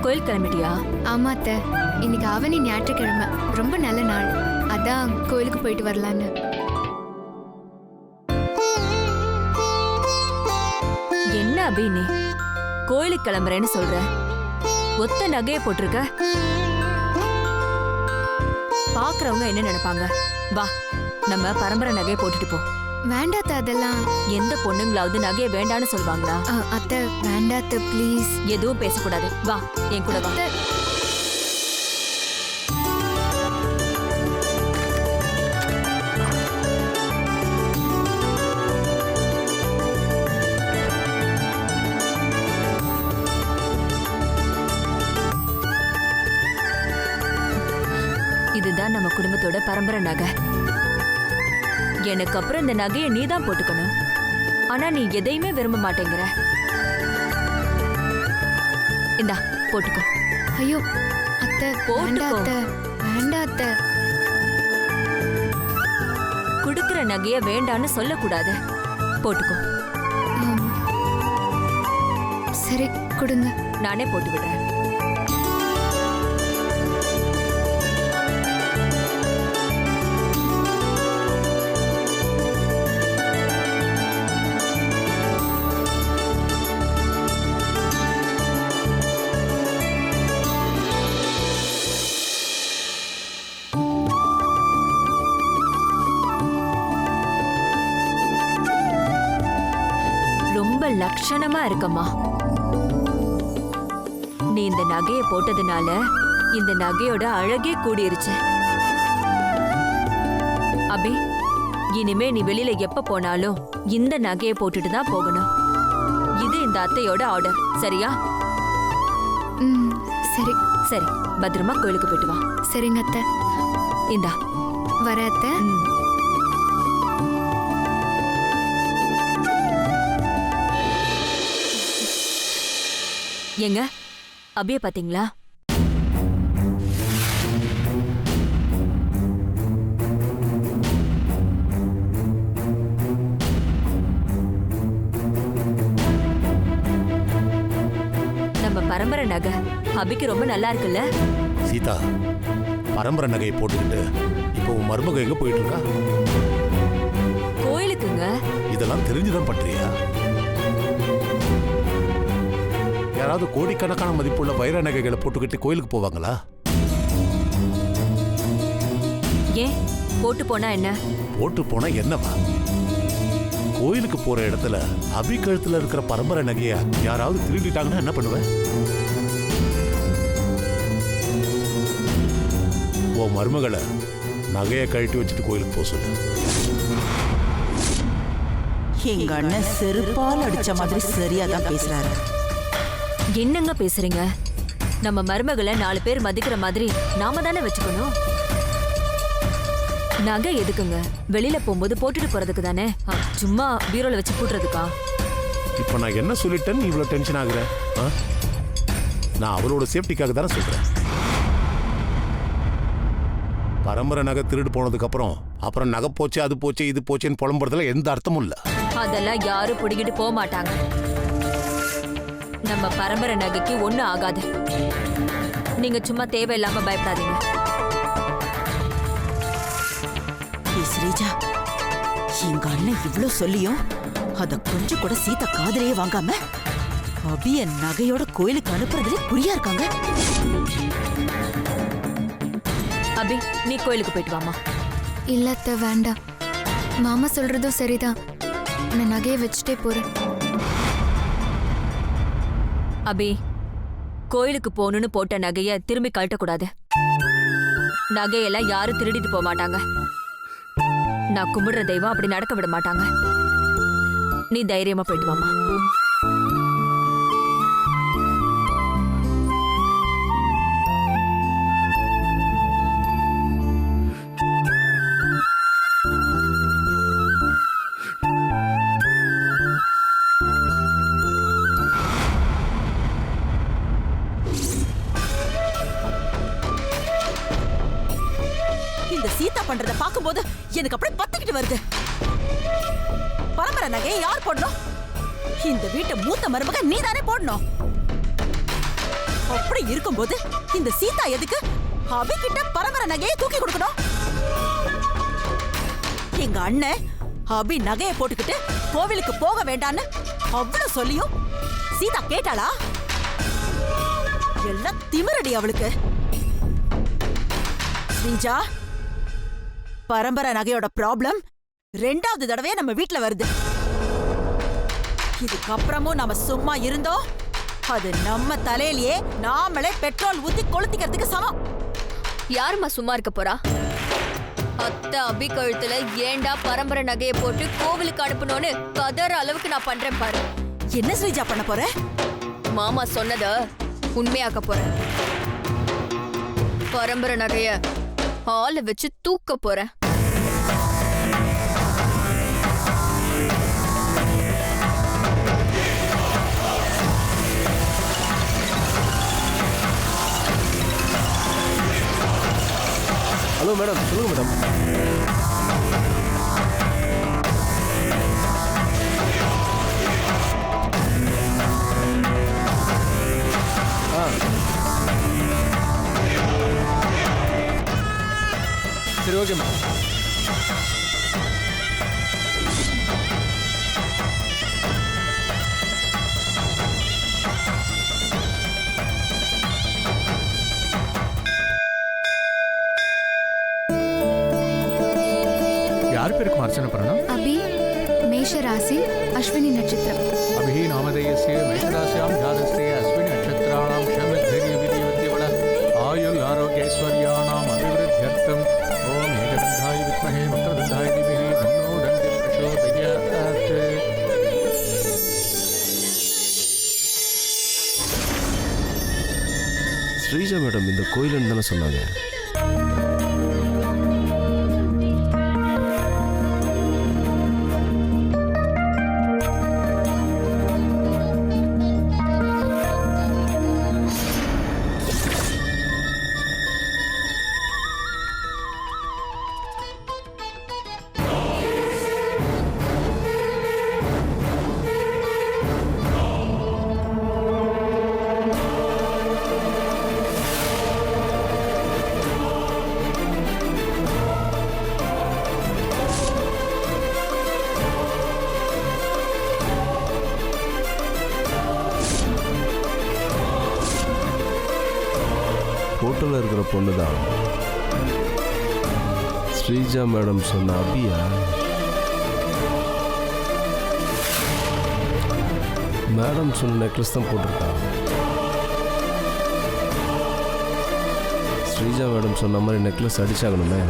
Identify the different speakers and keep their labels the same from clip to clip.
Speaker 1: கோயில் கிளம்பிட்டியா?
Speaker 2: ஆமா அத்தை, இன்னைக்கு ஆவணி ஞாயிற்றுக்கிழமை, ரொம்ப நல்ல நாள். அதான் கோயிலுக்கு போயிட்டு வரலான்னு.
Speaker 1: என்ன அபி நீ கோயிலுக்கு கிளம்புறேன்னு சொல்ற? ஒத்த நகையை போட்டிருக்க. பாக்குறவங்க என்ன நினைப்பாங்க? வா, நம்ம பரம்பரை நகையை போட்டுட்டு போ.
Speaker 2: வேண்டாத்த, அதெல்லாம்.
Speaker 1: எந்த பொண்ணுங்களாவது நகையை வேண்டான்னு சொல்லுவாங்களா?
Speaker 2: அத்தை வேண்டாத்த, ப்ளீஸ்.
Speaker 1: எதுவும் பேசக்கூடாது. வா, என் கூட வா. இதுதான் நம்ம குடும்பத்தோட பரம்பரை நகை. எனக்கு அப்புறம் இந்த நகையை நீதான் போட்டுக்கணும். ஆனா நீ எதையுமே விரும்ப மாட்டேங்கிற. இந்தா போட்டுக்கோ.
Speaker 2: ஐயோ அத்தை, போண்டாத்த, வேண்டாத்த.
Speaker 1: குடுக்கிற நகைய வேண்டான்னு சொல்லக்கூடாது. போட்டுக்கோ.
Speaker 2: சரி, கொடுங்க.
Speaker 1: நானே போட்டு விடுறேன். லட்சணமா இருக்கம்மா. நீ இந்த நகையை போட்டதுனால இந்த நகையோட அழகே கூடிருச்சு. அபி, இனிமே நீ வெளியில எப்ப போனாலும் இந்த நகையை போட்டுட்டு தான் போகணும். இது இந்த அத்தையோட ஆர்டர், சரியா?
Speaker 2: சரி
Speaker 1: சரி, பத்திரமா கோயிலுக்கு போயிட்டு வா.
Speaker 2: சரிங்க அத்தை.
Speaker 1: இந்தா
Speaker 2: வர அத்தை.
Speaker 1: எங்க அபிய பாத்தீங்களா? நம்ம பரம்பரை நகை அபிக்கு ரொம்ப நல்லா இருக்குல்ல?
Speaker 3: சீதா, பரம்பரை நகையை போட்டுக்கிட்டு இப்போ உன் மருமக எங்க போயிட்டு இருக்கா?
Speaker 1: கோயிலுக்குங்க.
Speaker 3: இதெல்லாம் தெரிஞ்சுதான் பண்றியா? யாராவது கோடிக்கணக்கான மதிப்புள்ள வைர நகைகளை போட்டுக்கிட்டு கோயிலுக்கு போவாங்களா?
Speaker 1: ஏன் போட்டு போனா என்ன?
Speaker 3: போட்டு போனா என்னவா? கோயிலுக்கு போற இடத்துல அபி கழுத்துல இருக்கிற பரம்பரை நகைய யாராவது திருடிட்டாங்கன்னா என்ன பண்ணுவ? ஓ மருமகளை நகையை கழட்டி வச்சுட்டு கோயிலுக்கு போக சொல்லு.
Speaker 4: எங்க அண்ணன் செருப்பால் அடிச்ச மாதிரி சரியாதான் பேசுறாரு.
Speaker 1: என்னங்க பேசுறீங்க? நம்ம மருமகளை 4 பேர் மதிக்கிற மாதிரி நாம தானே வச்சுக்கணும். நகை எதுக்குங்க? வெளியில போகும்போது போட்டுட்டு போறதுக்கு தானே, சும்மா பீரோல வச்சு போட்டுறதுக்கா?
Speaker 3: இப்ப நான் என்ன சொல்லிட்டேன்னு நீ இவ்வளவு டென்ஷன் ஆகுற? நான் அவளோட சேஃப்டிக்காக தானே சொல்றேன். பரம்பரை நகை திருடு போனதுக்கு அப்புறம் நகை போச்சு, அது போச்சு, இது போச்சுன்னு புலம்புறதுல எந்த அர்த்தமும் இல்ல.
Speaker 1: அதெல்லாம் யாரும் பிடிக்கிட்டு போக மாட்டாங்க. நம்ம பரம்பரை நகைக்கு ஒண்ணு ஆகாது. நீங்க சும்மா தேவையில்லாம பயப்படாதீங்க.
Speaker 4: ஸ்ரீஜா, எங்க அண்ணன் இவ்ளோ சொல்லியும் அத கொஞ்சம் கூட சீதா காதலையே வாங்காம அபிய நகையோட கோயிலுக்கு அனுப்புறதுல குறியா இருக்காங்க.
Speaker 1: அபி, நீ கோயிலுக்கு போயிட்டு வாமா.
Speaker 2: இல்ல அத்தை, வேண்டாம். மாமா சொல்றதும் சரிதான். நான் நகையை வச்சுட்டே போறேன்.
Speaker 1: அபி, கோயிலுக்கு போகணும்னு போட்ட நகைய திரும்பி கழட்டக்கூடாது. நகையெல்லாம் யாரும் திருடிட்டு போக மாட்டாங்க. நான் கும்பிடுற தெய்வம் அப்படி நடக்க விட மாட்டாங்க. நீ தைரியமா போயிட்டு வாமா.
Speaker 4: இந்த சீதா பண்றத பாக்கும்போது எனக்கு அப்படியே பத்திக்கிட்டு வருது. பரம்பரை நகையை யார் போடணும்? இந்த வீட்டை மூத்த மருமக நீ தானே போடணும். அப்படி இருக்கும்போது இந்த சீதா எதுக்கு அபி கிட்ட பரம்பரை நகையை தூக்கி கொடுக்கணும்? எங்க அண்ணன் அபி நகையை போட்டுக்கிட்டு கோவிலுக்கு போக வேண்டான்னு அவ்வளவு சொல்லியும் சீதா கேட்டாளா? எல்லாம் திமிரடி அவளுக்கு. ஸ்ரீஜா, பரம்பரை நகையோட ப்ராப்ளம் 2வது தடவையா நம்ம வீட்ல வருது. இதுக்கப்புறமும் நாம சும்மா இருந்தோம் அது நம்ம தலையிலேயே நாமளே பெட்ரோல் ஊத்தி கொளுத்திக்கிறதுக்கு சமம்.
Speaker 1: யாரும்மா சும்மா இருக்க போறா? அத்தை அபி கழுத்துல ஏண்டா பரம்பரை நகையை போட்டு கோவிலுக்கு அனுப்பணும்னு கதற அளவுக்கு நான் பண்றேன் பாரு.
Speaker 4: என்ன ஸ்ரீஜா பண்ண போற?
Speaker 1: மாமா சொன்னத உண்மையாக்க போறேன். பரம்பரை நகைய ஆளை வச்சு தூக்க போறேன்.
Speaker 5: ஹலோ மேடம், சொல்லுங்க மேடம். சரி, ஓகே மேடம்.
Speaker 6: யார் பேருக்கு அர்ச்சனை பண்ணணும்?
Speaker 2: அபி மேஷ ராசி அஸ்வினி நட்சத்திரம்.
Speaker 6: அபிஹி நாமதேயஸ்ய மேஷராசியாம் ஜாதஸ்ய அஸ்வினி நட்சத்திராணாம் ஷமித்ரிணி விதிவத்திவள ஆயுள் ஆரோக்கிய ஐஸ்வர்யாணாம் அபிவிருத்தியர்த்தம் ஓம் ஏகதந்தாய வித்மஹே வக்ரதுண்டாய தீமஹி தன்னோ தந்தி பிரச்சோதயாத்.
Speaker 5: ஸ்ரீஜா மேடம் இந்த கோயிலுன்னு தானே சொன்னாங்க. போட்டோல இருக்கிற பொண்ணு தான் ஸ்ரீஜா மேடம் சொன்ன அபியா? மேடம் சொன்ன நெக்லஸ் தான் போட்டிருக்கா. ஸ்ரீஜா மேடம் சொன்ன மாதிரி நெக்லஸ் அடிச்சாகணுமே.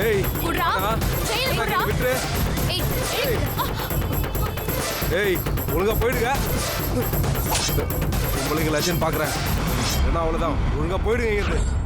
Speaker 5: ஏய்
Speaker 1: குட்ரா
Speaker 5: குட்ரா,
Speaker 1: செயின் குட்ரா
Speaker 5: விட்டுரு.
Speaker 1: ஏய்
Speaker 7: ஏய் ஒழுங்கா போயிடுங்க. உங்களை லட்சம் பார்க்குறேன். ஏன்னா அவ்வளோதான், ஒழுங்கா போயிடுங்க இங்கிருந்து.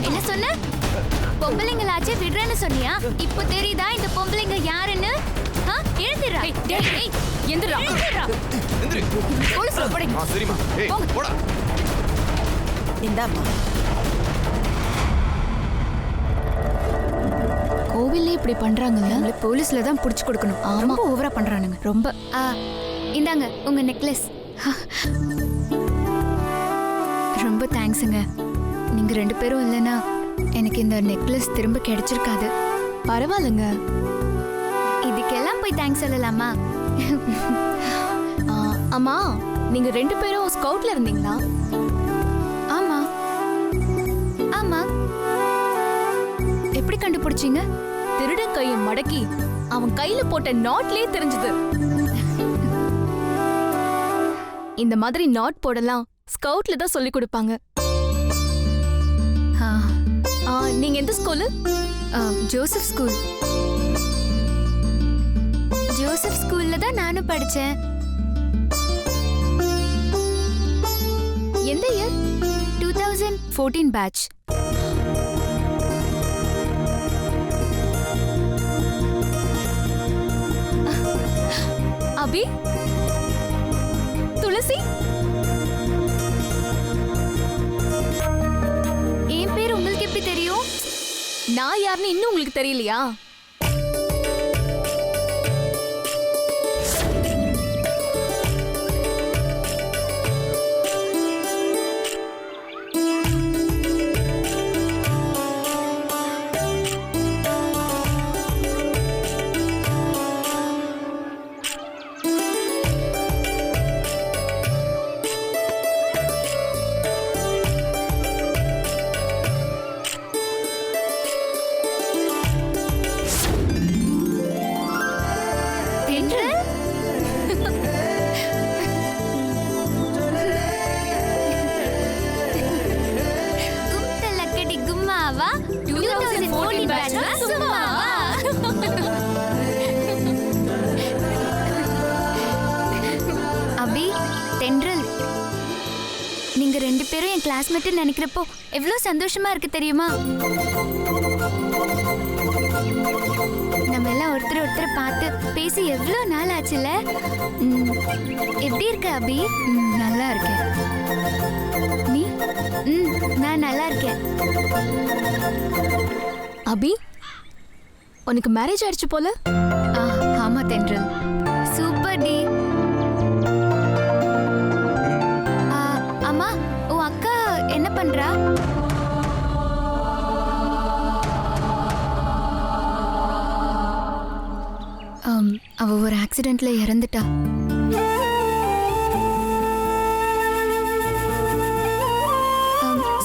Speaker 2: என்ன சொன்ன? பொம்பளைங்களாச்சே விடுறேன்னு சொன்னியா? இப்போ தெரியுதா இந்த பொம்பளைங்க யாருன்னு? எழுந்திரா. எந்திரா. போலீஸ்ல போடுங்க.
Speaker 7: சரிம்மா. ஏய் போடா.
Speaker 4: இந்தாம்மா.
Speaker 2: கோவில்ல இப்படி பண்றாங்கல்ல, நம்மள போலீஸ்ல தான் புடிச்சு கொடுக்கணும். ரொம்ப ஓவரா பண்றானுங்க. ரொம்ப. இந்தாங்க உங்க நெக்லஸ். ரொம்ப தேங்க்ஸுங்க. நீங்க 2 பேரும் இல்லைன்னா எனக்கு இந்த நெக்லஸ் திரும்ப கிடைச்சிருக்காது. பரவாயில்லைங்க. இதுக்கெல்லாம் போய் தேங்க்ஸ் சொல்லலாமா?
Speaker 8: அம்மா, நீங்க 2 பேரும் ஸ்கவுட்ல இருந்தீங்களா?
Speaker 2: ஆமா ஆமா. எப்படி கண்டுபிடிச்சீங்க?
Speaker 8: திருடன் கையை மடக்கி அவன் கையில போட்ட நாட்லயே தெரிஞ்சது. இந்த மாதிரி நாட் போடலாம் ஸ்கவுட்ல தான் சொல்லி கொடுப்பாங்க. நீங்க எந்த ஸ்கூலு?
Speaker 2: Joseph school. ஜோசப் ஸ்கூல்ல தான் நானும் படிச்சேன்.
Speaker 8: எந்த இயர்?
Speaker 2: 2014 பேட்ச்.
Speaker 8: அபி, துளசி,
Speaker 2: என் பேர் உங்களுக்கு எப்படி தெரியும்?
Speaker 8: நான் யாருன்னு இன்னும் உங்களுக்கு தெரியலையா?
Speaker 2: கும்மாவா? 2014 பேட்ச்ல சும்மாவா? அபி, தென்றல், நீங்க 2 பேரும் என் கிளாஸ்மேட் நினைக்கிறப்போ எவ்வளவு சந்தோஷமா இருக்கு தெரியுமா? நம்ம எல்லாம் ஒருத்தர் பார்த்து பேசி எவ்வளவு நாள் ஆச்சுல. எப்படி இருக்க அபி? நல்லா இருக்கேன். நீ? நான் நல்லா இருக்கேன்.
Speaker 8: அபி, உனக்கு மேரேஜ் ஆயிடுச்சு போல?
Speaker 2: ஆமா தென்றல். சூப்பர் டி. அம்மா, உன் அக்கா என்ன பண்றா? அவ ஒரு ஆக்சிடென்ட்ல இறந்துட்டா.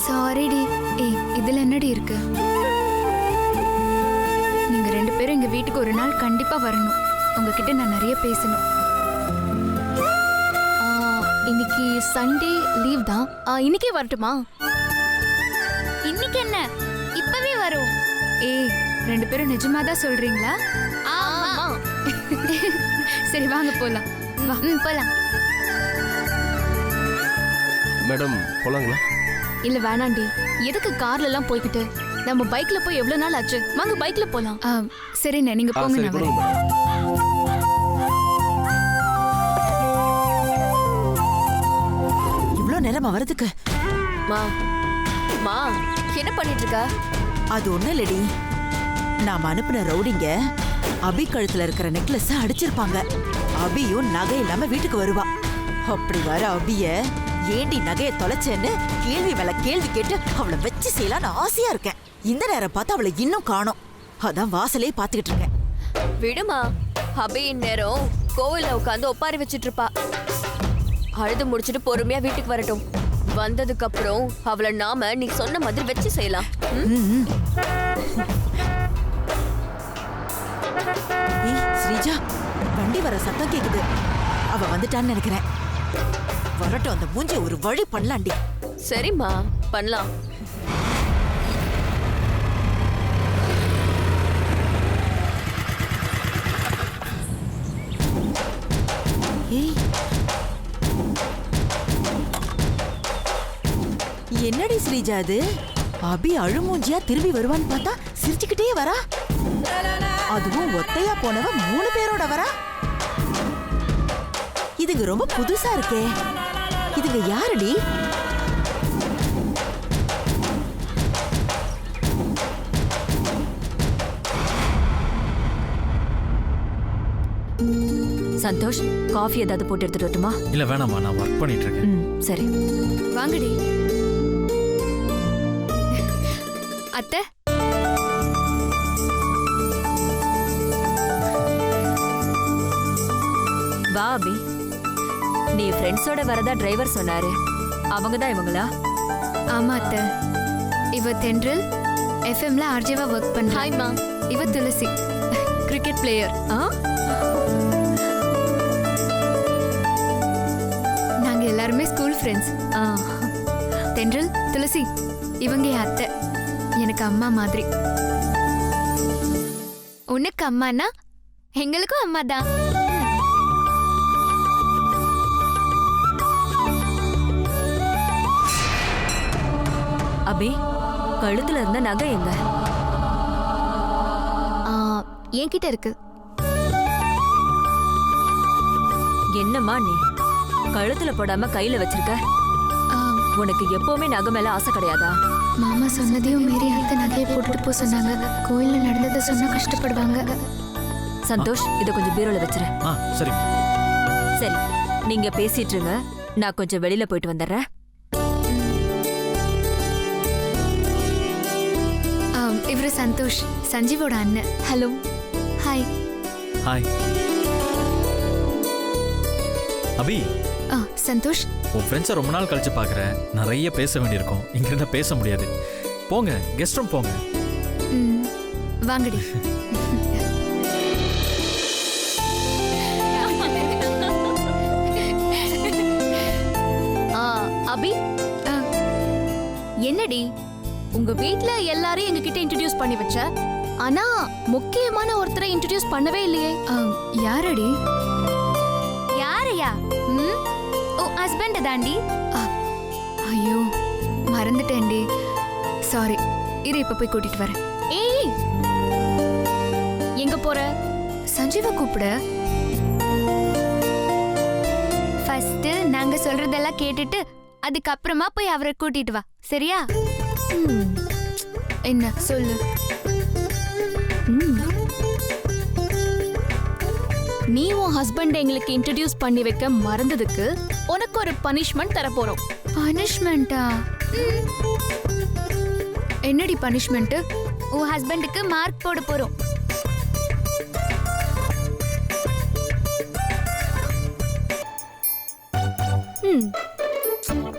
Speaker 2: சாரி டி. இதுல என்னடி இருக்கு? நீங்க 2 பேரும் எங்க வீட்டுக்கு ஒரு நாள் கண்டிப்பா வரணும். உங்ககிட்ட நான் நிறைய பேசணும்.
Speaker 8: இன்னைக்கு சண்டே லீவ் தான். இன்னைக்கே வரட்டுமா?
Speaker 2: இன்னைக்கு என்ன, இப்பவே வரும். 2 பேரும் நிஜமா தான் சொல்றீங்களா?
Speaker 8: ஆமா.
Speaker 2: சரி வாங்க போலாம். வா. போலாம்.
Speaker 5: மேடம் போலாங்களா?
Speaker 8: இல்ல வேணாண்டி. எதுக்கு கார்ல எல்லாம் போய்கிட்டு? நம்ம பைக்ல போய் எவ்வளவு நாள் ஆச்சு? வாங்க பைக்ல போலாம்.
Speaker 2: சரிண்ணே, நீங்க போங்க.
Speaker 5: சரி
Speaker 2: நான்
Speaker 5: கொடுங்க
Speaker 2: வரேன்.
Speaker 5: மேடம்.
Speaker 4: இவ்ளோ நேரமா வரதுக்கு?
Speaker 1: மா என்ன பண்ணிட்டு இருக்க?
Speaker 4: அது ஒண்ணு இல்லடி. நாம அனுப்பின ரவுடிங்க அபி கழுத்துல இருக்கிற நெக்லஸ் அடிச்சிருப்பாங்க. அபியும் நகை இல்லாம வீட்டுக்கு வருவா. அப்படி வர அபிய ஏண்டி நகைய தொலைச்சேன்னு கேள்வி மேல கேள்வி கேட்டு அவளை வச்சு செய்யலான்னு ஆசையா இருக்கேன். இந்த நேரம் பார்த்து அவளை இன்னும் காணோம். அதான் வாசலே பாத்துக்கிட்டு இருக்கேன்.
Speaker 1: விடுமா, அபி நேரம் கோவில்ல உட்காந்து ஒப்பாரி வச்சிட்டு இருப்பா. அழுது முடிச்சிட்டு பொறுமையா வீட்டுக்கு வரட்டும். வந்ததுக்கு அப்புறம் அவளை நாம நீ சொன்ன மாதிரி வச்சு செய்யலாம்.
Speaker 4: ஏய் ஸ்ரீஜா, வண்டி வர சத்தம் கேக்குது. அவ வந்துட்டான்னு நினைக்கிறேன். வரட்டும், அந்த மூஞ்சி ஒரு வழி பண்ணலாண்டி.
Speaker 1: சரிம்மா, பண்ணலாம்.
Speaker 4: ஏய், என்னடி ஸ்ரீஜா அது? அபி அழுமூஞ்சியா திரும்பி வருவான்னு பார்த்தா சிரிச்சுக்கிட்டே வரா. அதுவும் ஒத்தையா போனவ 3 பேரோட வரா. இதுங்க ரொம்ப புதுசா இருக்கே. இதுங்க யாருடி?
Speaker 1: சந்தோஷ், காஃபி ஏதாவது போட்டு எடுத்துட்டு வரட்டுமா?
Speaker 5: இல்ல வேணாமா, நான் ஒர்க் பண்ணிட்டு இருக்கேன்.
Speaker 1: சரி.
Speaker 8: வாங்கடி. அத்தை,
Speaker 1: வா அபி. நீ ஃப்ரெண்ட்ஸோட வரதா டிரைவர் சொன்னாரு. அவங்க தான் இவங்களா?
Speaker 2: ஆமா அத்தை. இவ தென்றல் எஃப்எம்ல ஆர்ஜேவா ஒர்க் பண்றா.
Speaker 8: ஹாய்மா.
Speaker 2: இவ துளசி கிரிக்கெட் பிளேயர். நாங்க எல்லாருமே ஸ்கூல் ஃப்ரெண்ட்ஸ். தென்றல், துளசி இவங்க என் அத்தை. எனக்கு அம்மா மாதிரி. உனக்கு அம்மானா எங்களுக்கும் அம்மா தான்.
Speaker 1: அபி, கழுத்துல இருந்த நகை எங்க?
Speaker 8: என்கிட்ட இருக்கு.
Speaker 1: என்னம்மா நீ கழுத்துல போடாம கையில வச்சிருக்க? உனக்கு எப்பவுமே நகை மேல ஆசை கிடையாதா?
Speaker 2: மாமா சொன்னதையும் மீறி அத்தை நகையை போட்டுட்டு போக சொன்னாங்க. கோயில்ல நடந்ததை சொன்னா கஷ்டப்படுவாங்க.
Speaker 1: சந்தோஷ், இத கொஞ்சம் பீரோல வச்சிரு.
Speaker 5: சரி
Speaker 1: சரி, நீங்க பேசிட்டு இருங்க. நான் கொஞ்சம் வெளியில போயிட்டு வந்துடுறேன்.
Speaker 2: இவரு சந்தோஷ், சஞ்சீவோட அண்ணன். ஹலோ. ஹாய்.
Speaker 5: ஹாய் அபி.
Speaker 2: சந்தோஷ்,
Speaker 5: உன் ஃப்ரெண்ட்ஸை ரொம்ப நாள் கழிச்சு பார்க்குறேன். நிறைய பேச வேண்டியிருக்கும். இங்கிருந்தா பேச முடியாது. போங்க, கெஸ்ட் ரூம் போங்க.
Speaker 2: வாங்கடி.
Speaker 8: அபி, என்னடி உங்க வீட்ல எல்லாரையும் எங்ககிட்ட இன்ட்ரோடியூஸ் பண்ணி வச்ச, ஆனா முக்கியமான ஒருத்தரை இன்ட்ரோடியூஸ் பண்ணவே இல்லையே.
Speaker 2: யாரடி?
Speaker 8: யாரையா?
Speaker 2: ஓ, ஹஸ்பண்ட் தாண்டி. ஐயோ, மறந்துட்டேன்டி. சாரி. இரு, இப்ப போய் கூட்டிட்டு வரேன்.
Speaker 8: ஏய், எங்க போற?
Speaker 2: சஞ்சீவ கூப்பிட. ஃபர்ஸ்ட் நாங்க சொல்றதெல்லாம் கேட்டுட்டு அதுக்கப்புறமா போய் அவரை கூட்டிட்டு வா, சரியா? என்ன சொல்லு.
Speaker 8: நீ உன் ஹஸ்பண்ட் எங்களுக்கு இன்ட்ரோடியூஸ் பண்ணி வைக்க மறந்ததுக்கு உனக்கு ஒரு பனிஷ்மெண்ட் தர போறோம்.
Speaker 2: பனிஷ்மெண்டா? என்னடி பனிஷ்மெண்ட்? உன் ஹஸ்பண்டுக்கு மார்க் போட போறோம்.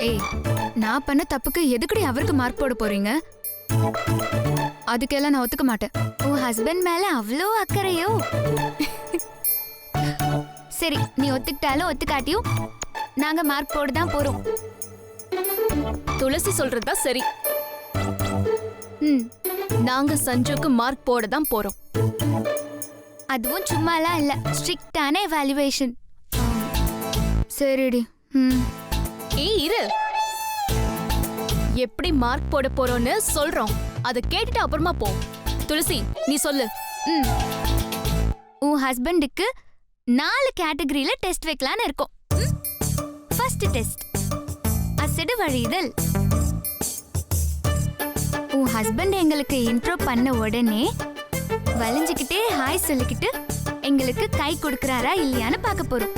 Speaker 2: ஏய், நான் பண்ண தப்புக்கு எதுக்குடி அவருக்கு மார்க் போட போறீங்க? அதுக்கெல்லாம் நான் ஒத்துக்க மாட்டேன். உன் ஹஸ்பண்ட் மேல அவ்வளோ அக்கறையோ? சரி, நீ ஒத்துக்கிட்டாலும் ஒத்துக்காட்டியும் நாங்க மார்க் போட தான் போறோம்.
Speaker 8: துளசி சொல்றதா சரி. நாங்க சஞ்சுக்கு மார்க் போட தான் போறோம்.
Speaker 2: அதுவும் சும்மாலாம் இல்ல, ஸ்ட்ரிக்டான எவாலுவேஷன். சரிடி.
Speaker 8: ஏய் இரு, எப்படி மார்க் போட போறோம்னு சொல்றோம். அதை கேட்டுட்டு அப்புறமா போ. துளசி, நீ சொல்லு.
Speaker 2: உன் ஹஸ்பண்டுக்கு 4 கேட்டகரியில டெஸ்ட் வைக்கலான்னு இருக்கோம். ஃபர்ஸ்ட் டெஸ்ட் அசடு வழிதல். உன் ஹஸ்பண்ட் எங்களுக்கு இன்ட்ரோ பண்ண உடனே வளைஞ்சுக்கிட்டே ஹாய் சொல்லிக்கிட்டு எங்களுக்கு கை கொடுக்கறாரா இல்லையான்னு பார்க்க போறோம்.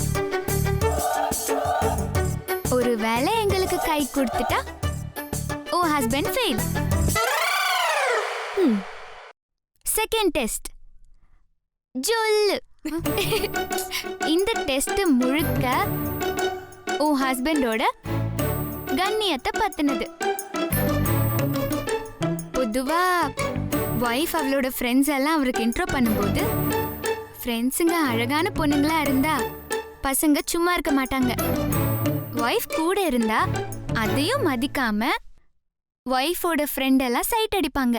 Speaker 2: ஒருவேளை எங்களுக்கு கை கொடுத்துட்டா உன் ஹஸ்பண்ட் ஃபெயில். செகண்ட் டெஸ்ட் ஜொல்லு. இந்த டெஸ்ட் முழுக்க உன் ஹஸ்பண்டோட கண்ணியத்தை பத்தினது. பொதுவா வைஃப் அவளோட ஃப்ரெண்ட்ஸ் எல்லாம் அவருக்கு இன்ட்ரோ பண்ணும்போது, ஃப்ரெண்ட்ஸுங்க அழகான பொண்ணுங்களா இருந்தா பசங்க சும்மா இருக்க மாட்டாங்க. வைஃப் கூட இருந்தா அதையும் மதிக்காம வைஃபோட ஃப்ரெண்ட் எல்லாம் சைட் அடிப்பாங்க.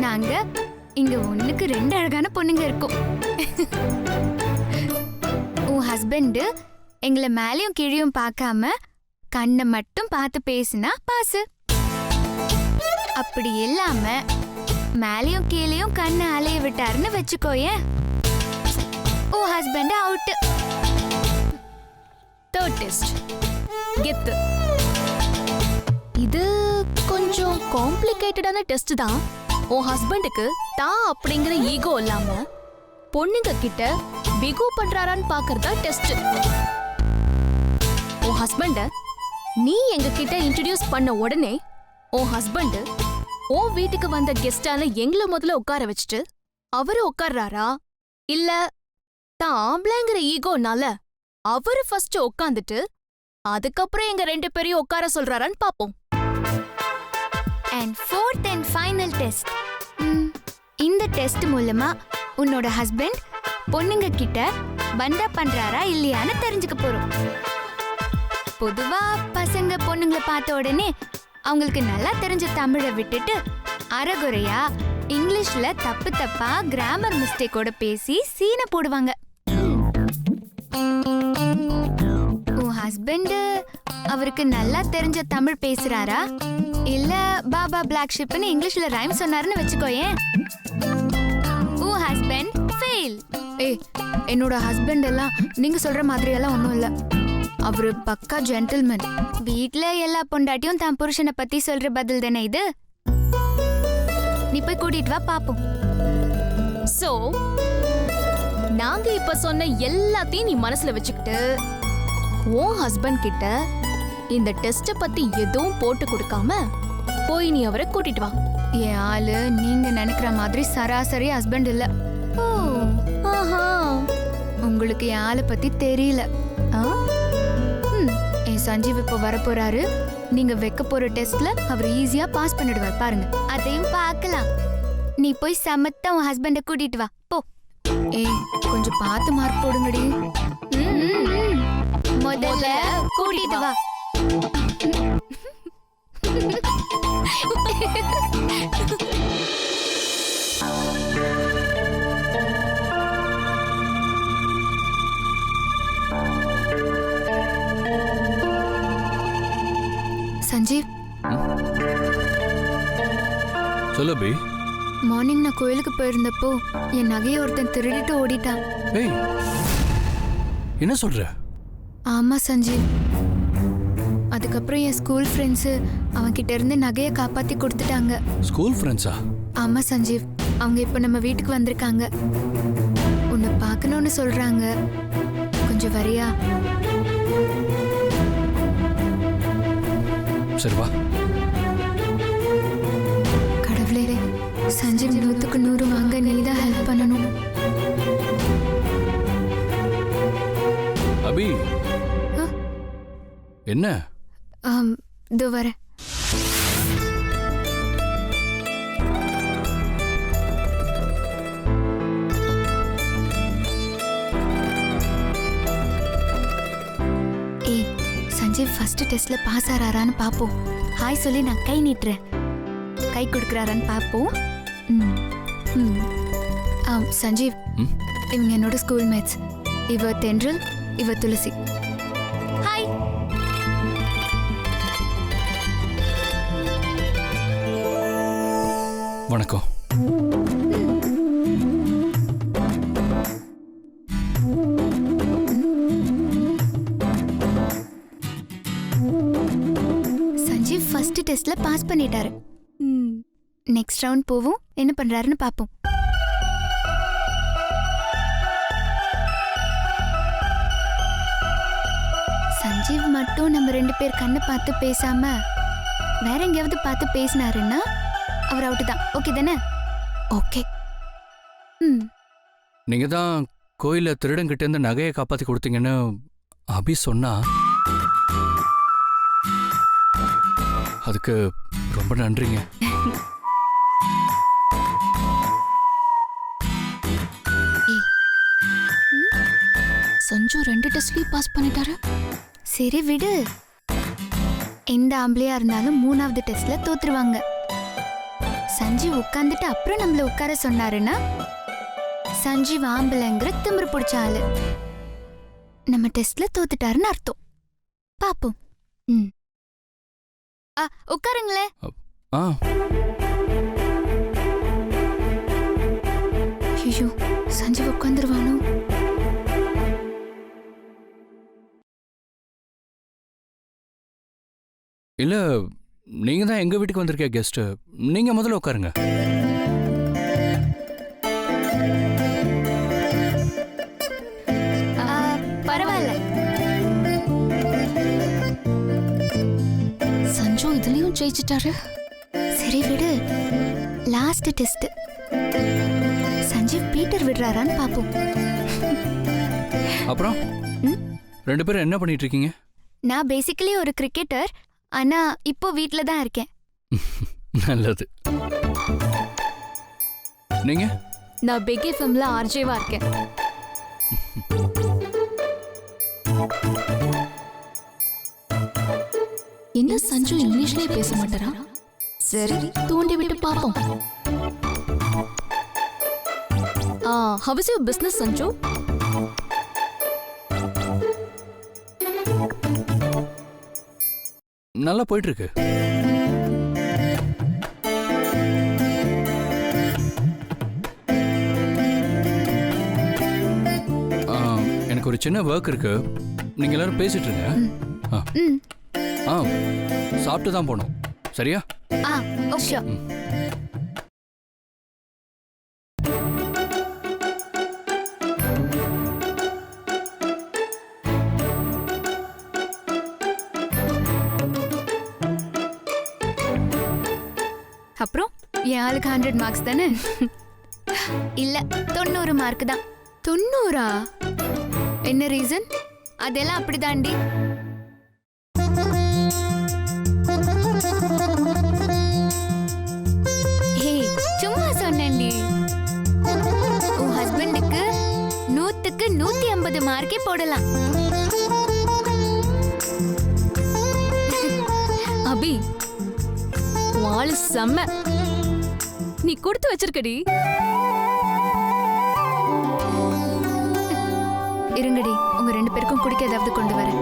Speaker 2: நாங்க இங்க ஒண்ணுக்கு 2 அழகான பொண்ணுங்க இருக்கோம். உன் ஹஸ்பண்ட் எங்களை மேலேயும் கீழையும் பார்க்காம கண்ணை மட்டும் பார்த்து பேசினா பாசு. அப்படி இல்லாம மேலேயும் கீழையும் கண்ணை அலைய விட்டாருன்னு வச்சுக்கோயேன், உன் ஹஸ்பண்ட் அவுட்.
Speaker 8: தேர்ட் டெஸ்ட் கெத்து. இது கொஞ்சம் காம்ப்ளிகேட்டடான டெஸ்ட் தான். உன் ஹஸ்பண்டுக்கு தான் அப்படிங்கிற ஈகோ இல்லாம பொண்ணுங்க கிட்ட பிகு பண்றாரான்னு பாக்குறதா டெஸ்ட். உன் ஹஸ்பண்ட நீ எங்க கிட்ட இன்ட்ரோடியூஸ் பண்ண உடனே உன் ஹஸ்பண்ட் உன் வீட்டுக்கு வந்த கெஸ்டான எங்களை முதல்ல உட்கார வச்சுட்டு அவரு உட்கார்றாரா, இல்ல தான் ஆம்பளைங்கிற ஈகோனால அவரு ஃபர்ஸ்ட் உட்காந்துட்டு அதுக்கப்புறம் எங்க 2 பேரையும் உட்கார சொல்றாரான்னு பாப்போம்.
Speaker 2: And fourth and final test. இந்த டெஸ்ட் மூலமா உன்னோட ஹஸ்பண்ட் பொண்ணுங்க கிட்ட பண்டா பண்றாரா இல்லையான்னு தெரிஞ்சுக்க போறோம். பொதுவா பசங்க பொண்ணுங்களை பார்த்த உடனே அவங்களுக்கு நல்லா தெரிஞ்ச தமிழை விட்டுட்டு அரைகுறையா இங்கிலீஷ்ல தப்பு தப்பா கிராமர் மிஸ்டேக்கோட பேசி சீனை போடுவாங்க. உன் ஹஸ்பண்ட் அவருக்கு நல்லா தெரிஞ்ச தமிழ் பேசுறாரா, இல்ல பாபா பிளாக் ஷிப்னு இங்கிலீஷ்ல ரைம் சொன்னாருன்னு வச்சுக்கோயேன், உன் ஹஸ்பண்ட் ஃபெயில். ஏய், என்னோட ஹஸ்பண்ட் எல்லாம் நீங்க சொல்ற மாதிரி எல்லாம் ஒண்ணும் இல்ல. அவரு பக்கா ஜென்டில்மேன். வீட்ல எல்லா பொண்டாட்டியும் தான் புருஷனை பத்தி சொல்ற பதில் தானே இது. நீ போய் கூட்டிட்டு வா பாப்போம்.
Speaker 8: சோ நாங்க இப்ப சொன்ன எல்லாத்தையும் நீ மனசுல வச்சுக்கிட்டு உன் ஹஸ்பண்ட் கிட்ட இந்த டெஸ்ட பத்தி எதுவும் போட்டு கொடுக்காம போய் நீ அவரை கூட்டிட்டு வா.
Speaker 2: என் ஆளு நீங்க நினைக்கிற மாதிரி சராசரி ஹஸ்பண்ட் இல்ல.
Speaker 8: ஓ, ஆஹா,
Speaker 2: உங்களுக்கு என் ஆளை பத்தி தெரியல. என் சஞ்சீவ் இப்போ வரப்போறாரு. நீங்க வைக்க போற டெஸ்ட்ல அவர் ஈஸியா பாஸ் பண்ணிடுவார் பாருங்க. அதையும் பார்க்கலாம். நீ போய் சமத்தா உன் ஹஸ்பண்ட கூட்டிட்டு வா போ. ஏய், கொஞ்சம் பார்த்து மார்க் போடுங்கடி. முதல்ல கூட்டிட்டு வா. சஞ்சீவ்,
Speaker 6: சொல்லு பி.
Speaker 2: மார்னிங் நான் கோயிலுக்கு போயிருந்தப்போ என் நகையை ஒருத்தன் திருடிட்டு ஓடிட்டான்.
Speaker 6: ஏய், என்ன சொல்ற?
Speaker 2: ஆமா சஞ்சீவ். அதுக்கப்புறம் என் ஸ்கூல் ஃப்ரெண்ட்ஸு அவன்கிட்ட இருந்து நகையை காப்பாத்தி கொடுத்துட்டாங்க.
Speaker 6: ஸ்கூல் ஃப்ரெண்ட்ஸா?
Speaker 2: ஆமா சஞ்சீவ். அவங்க இப்போ நம்ம வீட்டுக்கு வந்திருக்காங்க. உன்னை பார்க்கணும்னு சொல்றாங்க. கொஞ்சம் வரியா?
Speaker 6: சரி வா.
Speaker 2: கடவுளே, சஞ்சீவ் 100க்கு 100 வாங்க நீதான் ஹெல்ப் பண்ணணும்.
Speaker 6: அபி, என்ன?
Speaker 2: இதோ வரேன். ஏய், சஞ்சீவ் ஃபர்ஸ்ட் டெஸ்ட்ல பாஸ் ஆறாரான்னு பாப்போம். ஹாய் சொல்லி நான் கை நீட்டுறேன். கை கொடுக்குறாரான்னு பாப்போம். சஞ்சீவ், இவங்க என்னோட ஸ்கூல் மேட்ஸ். இவ தென்றல், இவ துளசி. ஹாய்.
Speaker 6: வணக்கம்.
Speaker 2: சஞ்சீவ் ஃபர்ஸ்ட் டெஸ்ட்ல பாஸ் பண்ணிட்டாரு. நெக்ஸ்ட் ரவுண்ட் போவோம். என்ன பண்றாருன்னு பாப்போம். சஞ்சீவ் மட்டும் நம்ம 2 பேர் கண்ணை பார்த்து பேசாம வேற எங்கேயாவது பார்த்து பேசினாருன்னா அவர் அவுட்டு தான். ஓகே தானே? ஓகே.
Speaker 6: நீங்க தான் கோயில திருடங்கிட்ட இருந்து நகையை காப்பாத்தி கொடுத்தீங்கன்னு அபி சொன்னா அதுக்கு ரொம்ப நன்றிங்க.
Speaker 8: சஞ்சு 2 டெஸ்ட்லயும் பாஸ் பண்ணிட்டாரு.
Speaker 2: சரி விடு, எந்த ஆம்பளையா இருந்தாலும் 3வது டெஸ்ட்ல தோத்துருவாங்க. சஞ்சீவ் உட்கார்ந்துட்டு அப்புறம் நம்மள உட்கார சொன்னாருன்னா சஞ்சீவ் ஆம்பளைங்கிற திமிரு பிடிச்ச ஆளு. நம்ம டெஸ்ட்ல தோத்துட்டாருன்னு அர்த்தம். பாப்போம். உட்காருங்களேன்.
Speaker 6: ஆ
Speaker 2: ஐயோ, சஞ்சீவ் உட்காந்துருவானோ?
Speaker 6: இல்ல, நீங்க தான் எங்க வீட்டுக்கு வந்திருக்க கெஸ்ட். நீங்க முதல்ல உட்காருங்க.
Speaker 2: பரவாயில்ல.
Speaker 8: சஞ்சு இதுலயும் ஜெயிச்சிட்டாரு.
Speaker 2: சரி விடு, லாஸ்ட் டெஸ்ட். சஞ்சீவ் பீட்டர் விடுறாரான்னு பாப்போம்.
Speaker 6: அப்புறம் 2 பேரும் என்ன பண்ணிட்டு இருக்கீங்க?
Speaker 2: நான் பேசிக்கலி ஒரு கிரிக்கெட்டர், ஆனா இப்போ வீட்ல தான் இருக்கேன்.
Speaker 6: நல்லது. நீங்க?
Speaker 8: நான் பிக் எஃப்எம்ல ஆர்ஜேவா இருக்கேன். என்ன சஞ்சு இங்கிலீஷ்லயே பேச மாட்டாரா? சரி, தூண்டி விட்டு பாப்போம். How is your business, Sanju?
Speaker 6: நல்லா போயிட்டு இருக்கு. எனக்கு ஒரு சின்ன ஒர்க் இருக்கு. நீங்க எல்லாரும் பேசிட்டு இருங்க. சாப்பிட்டு தான் போகணும். சரியா?
Speaker 2: ஓகே. அப்புறம் என் ஆளுக்கு 100 மார்க்ஸ் தானே? இல்ல, 90 மார்க் தான். 90? என்ன ரீசன்? அதெல்லாம் அப்படிதாண்டி. ஹே, சும்மா சொன்னேன்டி. உன் ஹஸ்பண்டுக்கு 100க்கு 150 மார்க்கே போடலாம்.
Speaker 8: அபி, வாளு செம்ம. நீ கொடுத்து வச்சிருக்கடி.
Speaker 2: இருங்கடி, உங்க 2 பேருக்கும் குடிக்க ஏதாவது கொண்டு வரேன்.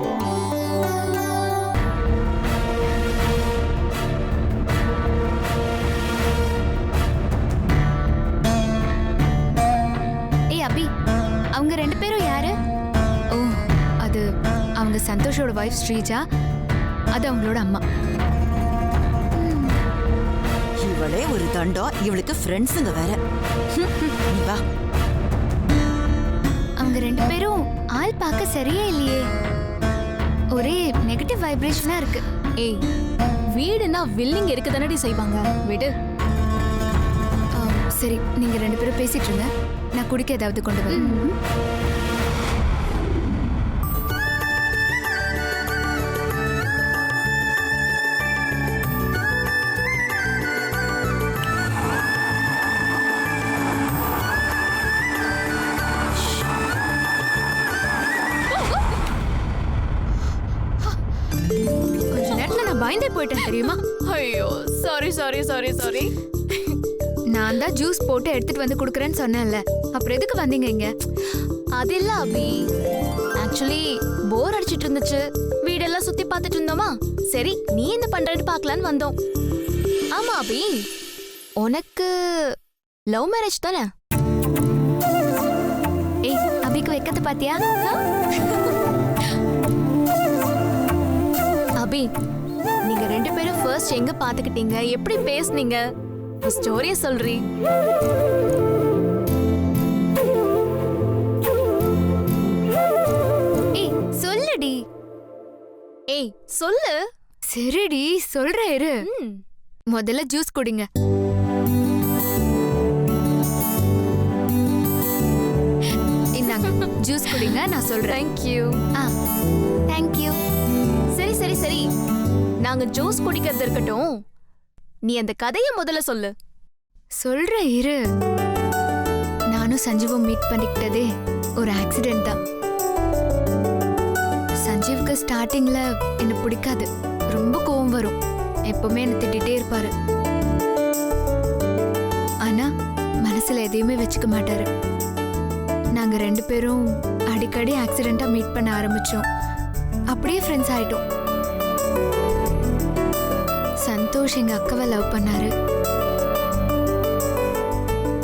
Speaker 2: ஏய் அபி, அவங்க 2 பேரும் யாரு? ஓ, அது அவங்க சந்தோஷோட வைஃப் ஸ்ரீஜா. அது அவங்களோட அம்மா.
Speaker 4: இவளே ஒரு தண்டம், இவளுக்கு ஃப்ரெண்ட்ஸுங்க வேற. நீ வா.
Speaker 2: அவங்க 2 பேரும் ஆள் பார்க்க சரியே இல்லையே. ஒரே நெகட்டிவ் வைப்ரேஷனா இருக்கு.
Speaker 8: ஏய், வீடுனா வில்லிங் இருக்க தானடி செய்வாங்க. விடு.
Speaker 2: சரி, நீங்க 2 பேரும் பேசிட்டு இருங்க. நான் குடிக்க ஏதாவது கொண்டு வரேன். கொஞ்ச நேரத்துல நான் பயந்தே போயிட்டேன் தெரியுமா?
Speaker 8: ஐயோ, சாரி சாரி சாரி சாரி.
Speaker 2: நான் தான் ஜூஸ் போட்டு எடுத்துட்டு வந்து குடுக்கறேன்னு சொன்னேன்ல, அப்புறம் எதுக்கு வந்தீங்க இங்க?
Speaker 8: அது இல்ல அபி, ஆக்சுவலி போர் அடிச்சிட்டு இருந்துச்சு. வீடெல்லாம் சுத்தி பார்த்துட்டு இருந்தோமா, சரி நீ என்ன பண்றேன்னு பார்க்கலான்னு வந்தோம். ஆமா அபி, உனக்கு லவ் மேரேஜ் தானே?
Speaker 2: ஏய், அபிக்கு வெக்கத்தை பாத்தியா?
Speaker 8: அபி, நீங்க 2 பேரும் ஃபர்ஸ்ட் எங்க பாத்துக்கிட்டீங்க, எப்படி பேசுனீங்க, ஸ்டோரிய சொல்றீ.
Speaker 2: ஏய் சொல்லுடி.
Speaker 8: ஏய் சொல்லு.
Speaker 2: சரிடி, சொல்றேன் இரு. முதல்ல ஜூஸ் குடிங்க. இந்தாங்க ஜூஸ் குடிங்க. வைங்க, நான் சொல்றேன்.
Speaker 8: தேங்க்யூ.
Speaker 2: ஆ, தேங்க்யூ.
Speaker 8: சரி சரி சரி, நாங்க ஜூஸ் குடிக்கிறது இருக்கட்டும், நீ அந்த கதைய முதல்ல சொல்லு.
Speaker 2: சொல்றேன் இரு. நானும் சஞ்சீவும் மீட் பண்ணிக்கிட்டதே ஒரு ஆக்சிடென்ட் தான். சஞ்சீவுக்கு ஸ்டார்டிங்ல என்ன பிடிக்காது, ரொம்ப கோவம் வரும், எப்பவுமே என்ன திட்டிகிட்டே இருப்பாரு. ஆனா மனசுல எதையுமே வச்சுக்க மாட்டாரு. நாங்க 2 பேரும் அடிக்கடி ஆக்சிடென்ட்டா மீட் பண்ண ஆரம்பிச்சோம். அப்படியே ஃப்ரெண்ட்ஸ் ஆயிட்டோம். சந்தோஷ் எங்க அக்காவை லவ் பண்ணாரு.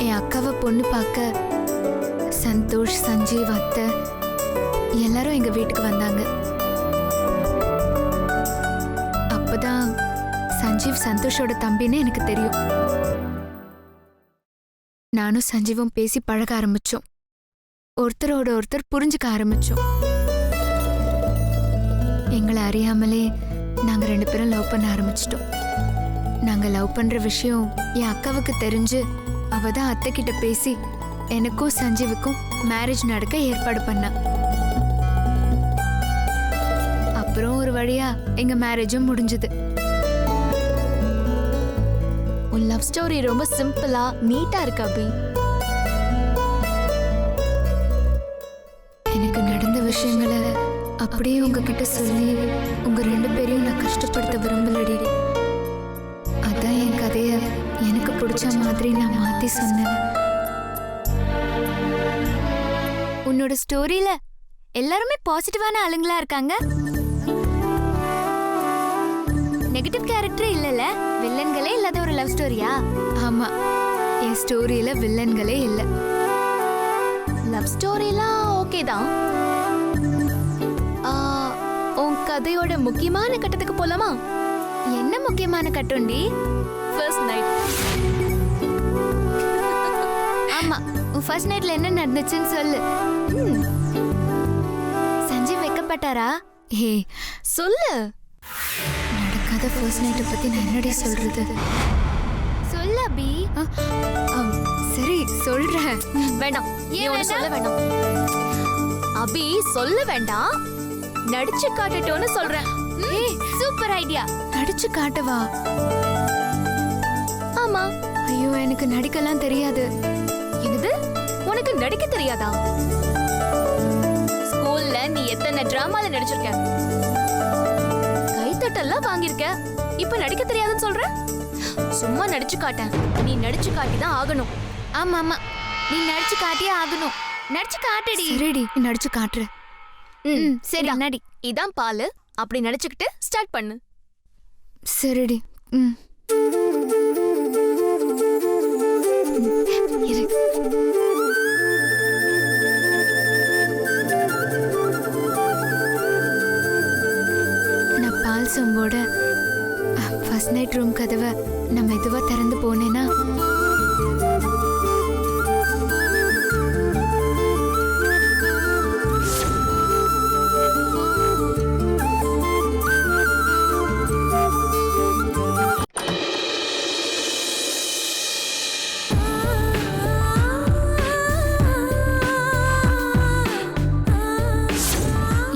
Speaker 2: என் அக்காவை பொண்ணு பார்க்க சந்தோஷ், சஞ்சீவ், அத்தை எல்லாரும் எங்க வீட்டுக்கு வந்தாங்க. அப்பதான் சஞ்சீவ் சந்தோஷோட தம்பின்னு எனக்கு தெரியும். நானும் சஞ்சீவும் பேசி பழக ஆரம்பிச்சோம். ஒருத்தரோட ஒருத்தர் புரிஞ்சுக்க ஆரம்பிச்சோம். எங்களை அறியாமலே நாங்க 2 பேரும் லவ் பண்ண ஆரம்பிச்சிட்டோம். நாங்க லவ் பண்ற விஷயம் என் அக்காவுக்கு தெரிஞ்சு அவ தான் அத்தை கிட்ட பேசி எனக்கும் சஞ்சீவுக்கும் மேரேஜ் நடக்க ஏற்பாடு பண்ணா. அப்புறம் ஒரு வழியா எங்க மேரேஜும் முடிஞ்சது.
Speaker 8: உன் லவ் ஸ்டோரி ரொம்ப சிம்பிளா நீட்டா இருக்கு அபி.
Speaker 2: எனக்கு நடந்த விஷயங்களை அப்படியே உங்ககிட்ட சொல்லி உங்க 2 பேரையும் நான் கஷ்டப்படுத்த விரும்பலடி. அதான் என் கதைய எனக்கு பிடிச்ச மாதிரி நான் மாத்தி சொன்னேன். உன்னோட ஸ்டோரியில எல்லாருமே பாசிட்டிவான ஆளுங்களா இருக்காங்க. நெகட்டிவ் கேரக்டர் இல்லல, வில்லன்களே இல்லாத ஒரு லவ் ஸ்டோரியா? ஆமா, என் ஸ்டோரியில வில்லன்களே இல்ல.
Speaker 8: லவ் ஸ்டோரிலாம் ஓகே தான். உன் கதையோட முக்கியமான கட்டத்துக்கு போலாமா?
Speaker 2: என்ன முக்கியமான கட்டோண்டி?
Speaker 8: First night.
Speaker 2: ஆமா, உன் ஃபர்ஸ்ட் நைட்ல என்ன நடந்துச்சுன்னு சொல்லு. சஞ்சீவ் வெக்கப்பட்டாரா? ஏ
Speaker 8: சொல்லு.
Speaker 2: நடக்காத ஃபர்ஸ்ட் நைட்டை பத்தி நான் என்னடி சொல்றது? சொல்ல அபி. சரி சொல்றேன்.
Speaker 8: வேண்டாம், ஏன் ஒண்ணு சொல்ல வேண்டாம். அபி சொல்ல வேண்டாம், நடிச்சு காட்டட்டோன்னு சொல்றேன்.
Speaker 2: ஏய் சூப்பர் ஐடியா. நடிச்சு காட்டவா?
Speaker 8: ஆமா.
Speaker 2: ஐயோ எனக்கு நடிக்கலாம் தெரியாது.
Speaker 8: என்னது, உனக்கு நடிக்க தெரியாதா? ஸ்கூல்ல நீ எத்தனை டிராமால நடிச்சிருக்க, கைத்தட்டெல்லாம் வாங்கியிருக்க, இப்ப நடிக்க தெரியாதுன்னு சொல்ற? சும்மா நடிச்சு காட்டேன், நீ நடிச்சு காட்டிதான் ஆகணும்.
Speaker 2: ஆமா ஆமா, நீ நடிச்சு காட்டியே ஆகணும். நடிச்சு காட்டடி. சரிடி, நடிச்சு காட்டுற. சரி நடி.
Speaker 8: இதான் பாலு, அப்படி நடிச்சுக்கிட்டு ஸ்டார்ட் பண்ணு.
Speaker 2: சரிடி. இரு. நான் பால் சொம்போட ஃபர்ஸ்ட் நைட் ரூம் கதவை நான் மெதுவா திறந்து போனேன்னா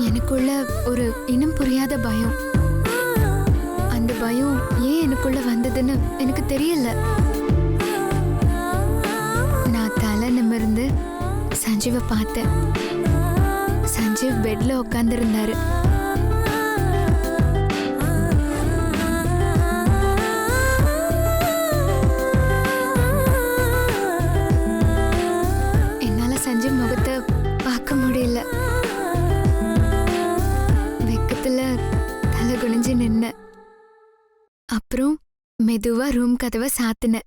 Speaker 2: எனக்குள்ள ஒரு இனம் புரியாத பயம். அந்த பயம் ஏன் எனக்குள்ள வந்ததுன்னு எனக்கு தெரியல. நான் தலை நிமிர்ந்து சஞ்சீவை பார்த்தேன். சஞ்சீவ் பெட்ல உட்கார்ந்து இருந்தாரு. என்னால சஞ்சீவ் முகத்தை பார்க்க முடியல. வெக்கத்துல தலை குனிஞ்சு நின்ன. அப்புறம் மெதுவா ரூம் கதவை சாத்தின.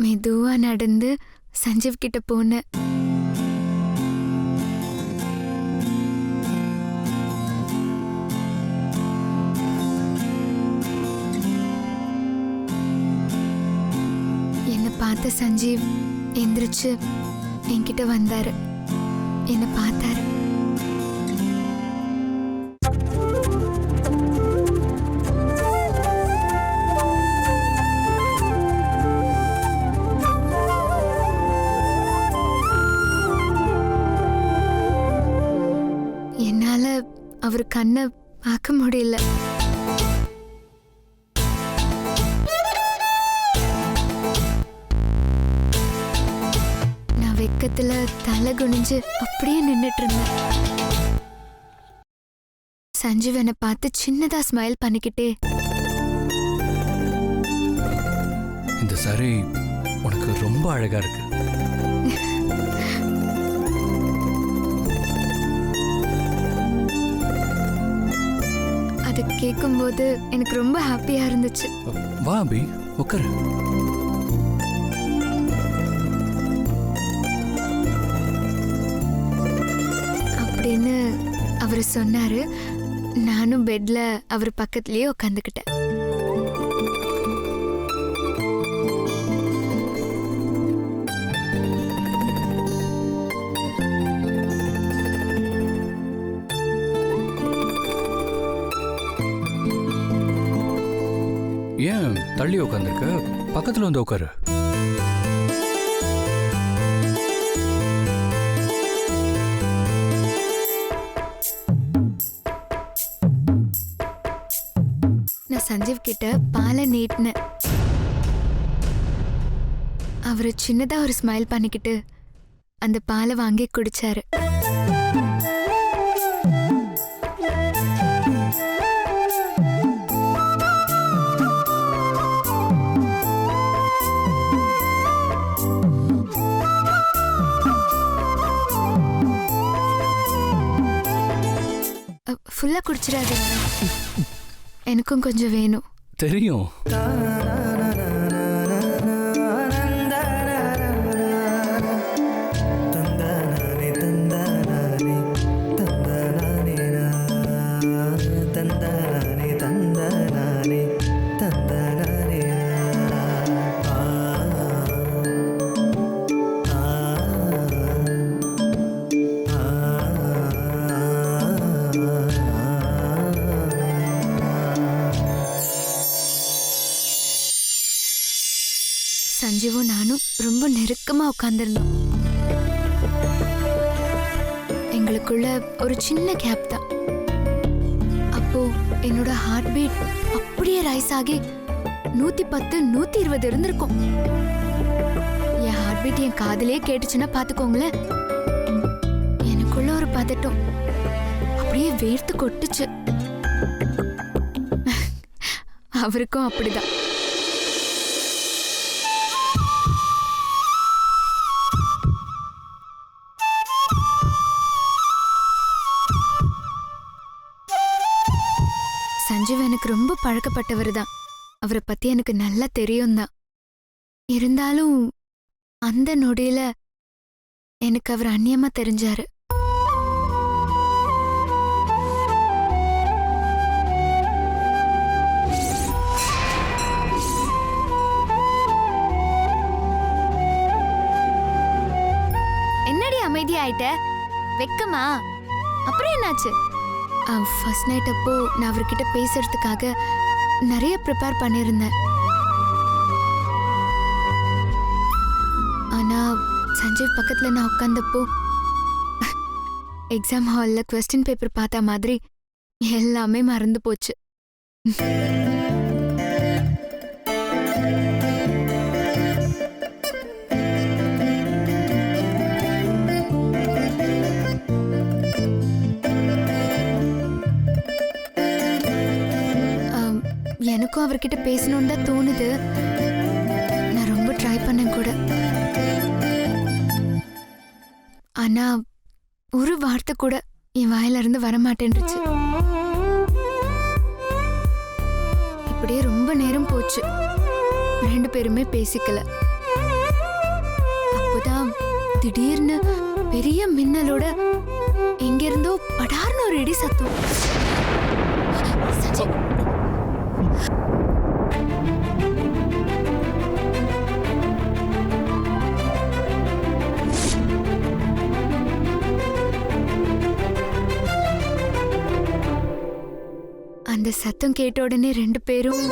Speaker 2: மெதுவா நடந்து சஞ்சீவ் கிட்ட போனேன். பார்த்த சஞ்சீவ் எந்திரிச்சு என்கிட்ட வந்தாரு, என்ன பார்த்தாரு. என்னால அவர் கண்ணை பார்க்க முடியல. நான் வெக்கத்துல தலை குனிஞ்சு அப்படியே நின்னுட்டு இருந்தேன். சஞ்சீவ் என்னை பார்த்து சின்னதா ஸ்மைல் பண்ணிக்கிட்டே,
Speaker 6: இந்த சாரி உனக்கு ரொம்ப அழகா இருக்கு.
Speaker 2: அதை கேட்கும்போது எனக்கு ரொம்ப ஹாப்பியா இருந்துச்சு.
Speaker 6: வா அபி, உட்காரு.
Speaker 2: அப்படின்னு அவர் சொன்னாரு. நானும் பெட்ல அவர் பக்கத்துலயே உட்காந்துக்கிட்டேன்.
Speaker 6: ஏன் தள்ளி உட்காந்துருக்க? பக்கத்துல வந்து உட்காரு.
Speaker 2: நான் சஞ்சீவ் கிட்ட பாலை நீட்டினேன். அவரு சின்னதா ஒரு ஸ்மைல் பண்ணிக்கிட்டு அந்த பாலை வாங்கி குடிச்சாரு. ஃபுல்லா குடிச்சிடாதீங்க, எனக்கும் கொஞ்சம் வேணும்.
Speaker 6: தெரியும்.
Speaker 2: சஞ்சீவும் நானும் ரொம்ப நெருக்கமா உட்கார்ந்திருந்தோம். எங்களுக்குள்ள ஒரு சின்ன கேப் தான். அப்போ என்னோட ஹார்ட் பீட் அப்படியே ரைஸ் ஆகி 110, 120 இருந்திருக்கும். என் ஹார்ட் பீட் என் காதிலே கேட்டுச்சுன்னா பாத்துக்கோங்களேன். எனக்குள்ள ஒரு பதட்டம் அப்படியே வேர்த்து கொட்டுச்சு. அவருக்கும் அப்படிதான். சஞ்சீவ் எனக்கு ரொம்ப பழக்கப்பட்டவர் தான். அவரை பத்தி எனக்கு நல்லா தெரியும் தான். இருந்தாலும் அந்த நொடியில எனக்கு அவர் அந்நியமா தெரிஞ்சாரு. என்னடி அமைதி ஆயிட்ட? வெக்கமா? அப்புறம் என்னாச்சு? ஃபர்ஸ்ட் நைட் அப்போ நான் அவர்கிட்ட பேசுறதுக்காக நிறைய ப்ரிப்பேர் பண்ணியிருந்தேன். ஆனா சஞ்சீவ் பக்கத்துல நான் உட்கார்ந்தப்போ எக்ஸாம் ஹாலில் கொஸ்டின் பேப்பர் பார்த்த மாதிரி எல்லாமே மறந்து போச்சு. எனக்கும் அவர்கிட்ட பேசணும்னு தான் தோணுது. நான் ரொம்ப ட்ரை பண்ணேன் கூட. ஆனா ஒரு வார்த்தை கூட என் வாயில இருந்து வரமாட்டேன்ருச்சு. இப்படியே ரொம்ப நேரம் போச்சு. 2 பேருமே பேசிக்கல. அப்போதான் திடீர்னு பெரிய மின்னலோட எங்கிருந்தோ படார்னு ஒரு இடி சத்தம். சஞ்சீவ், அந்த சத்தம் கேட்ட உடனே ரெண்டு பேரும்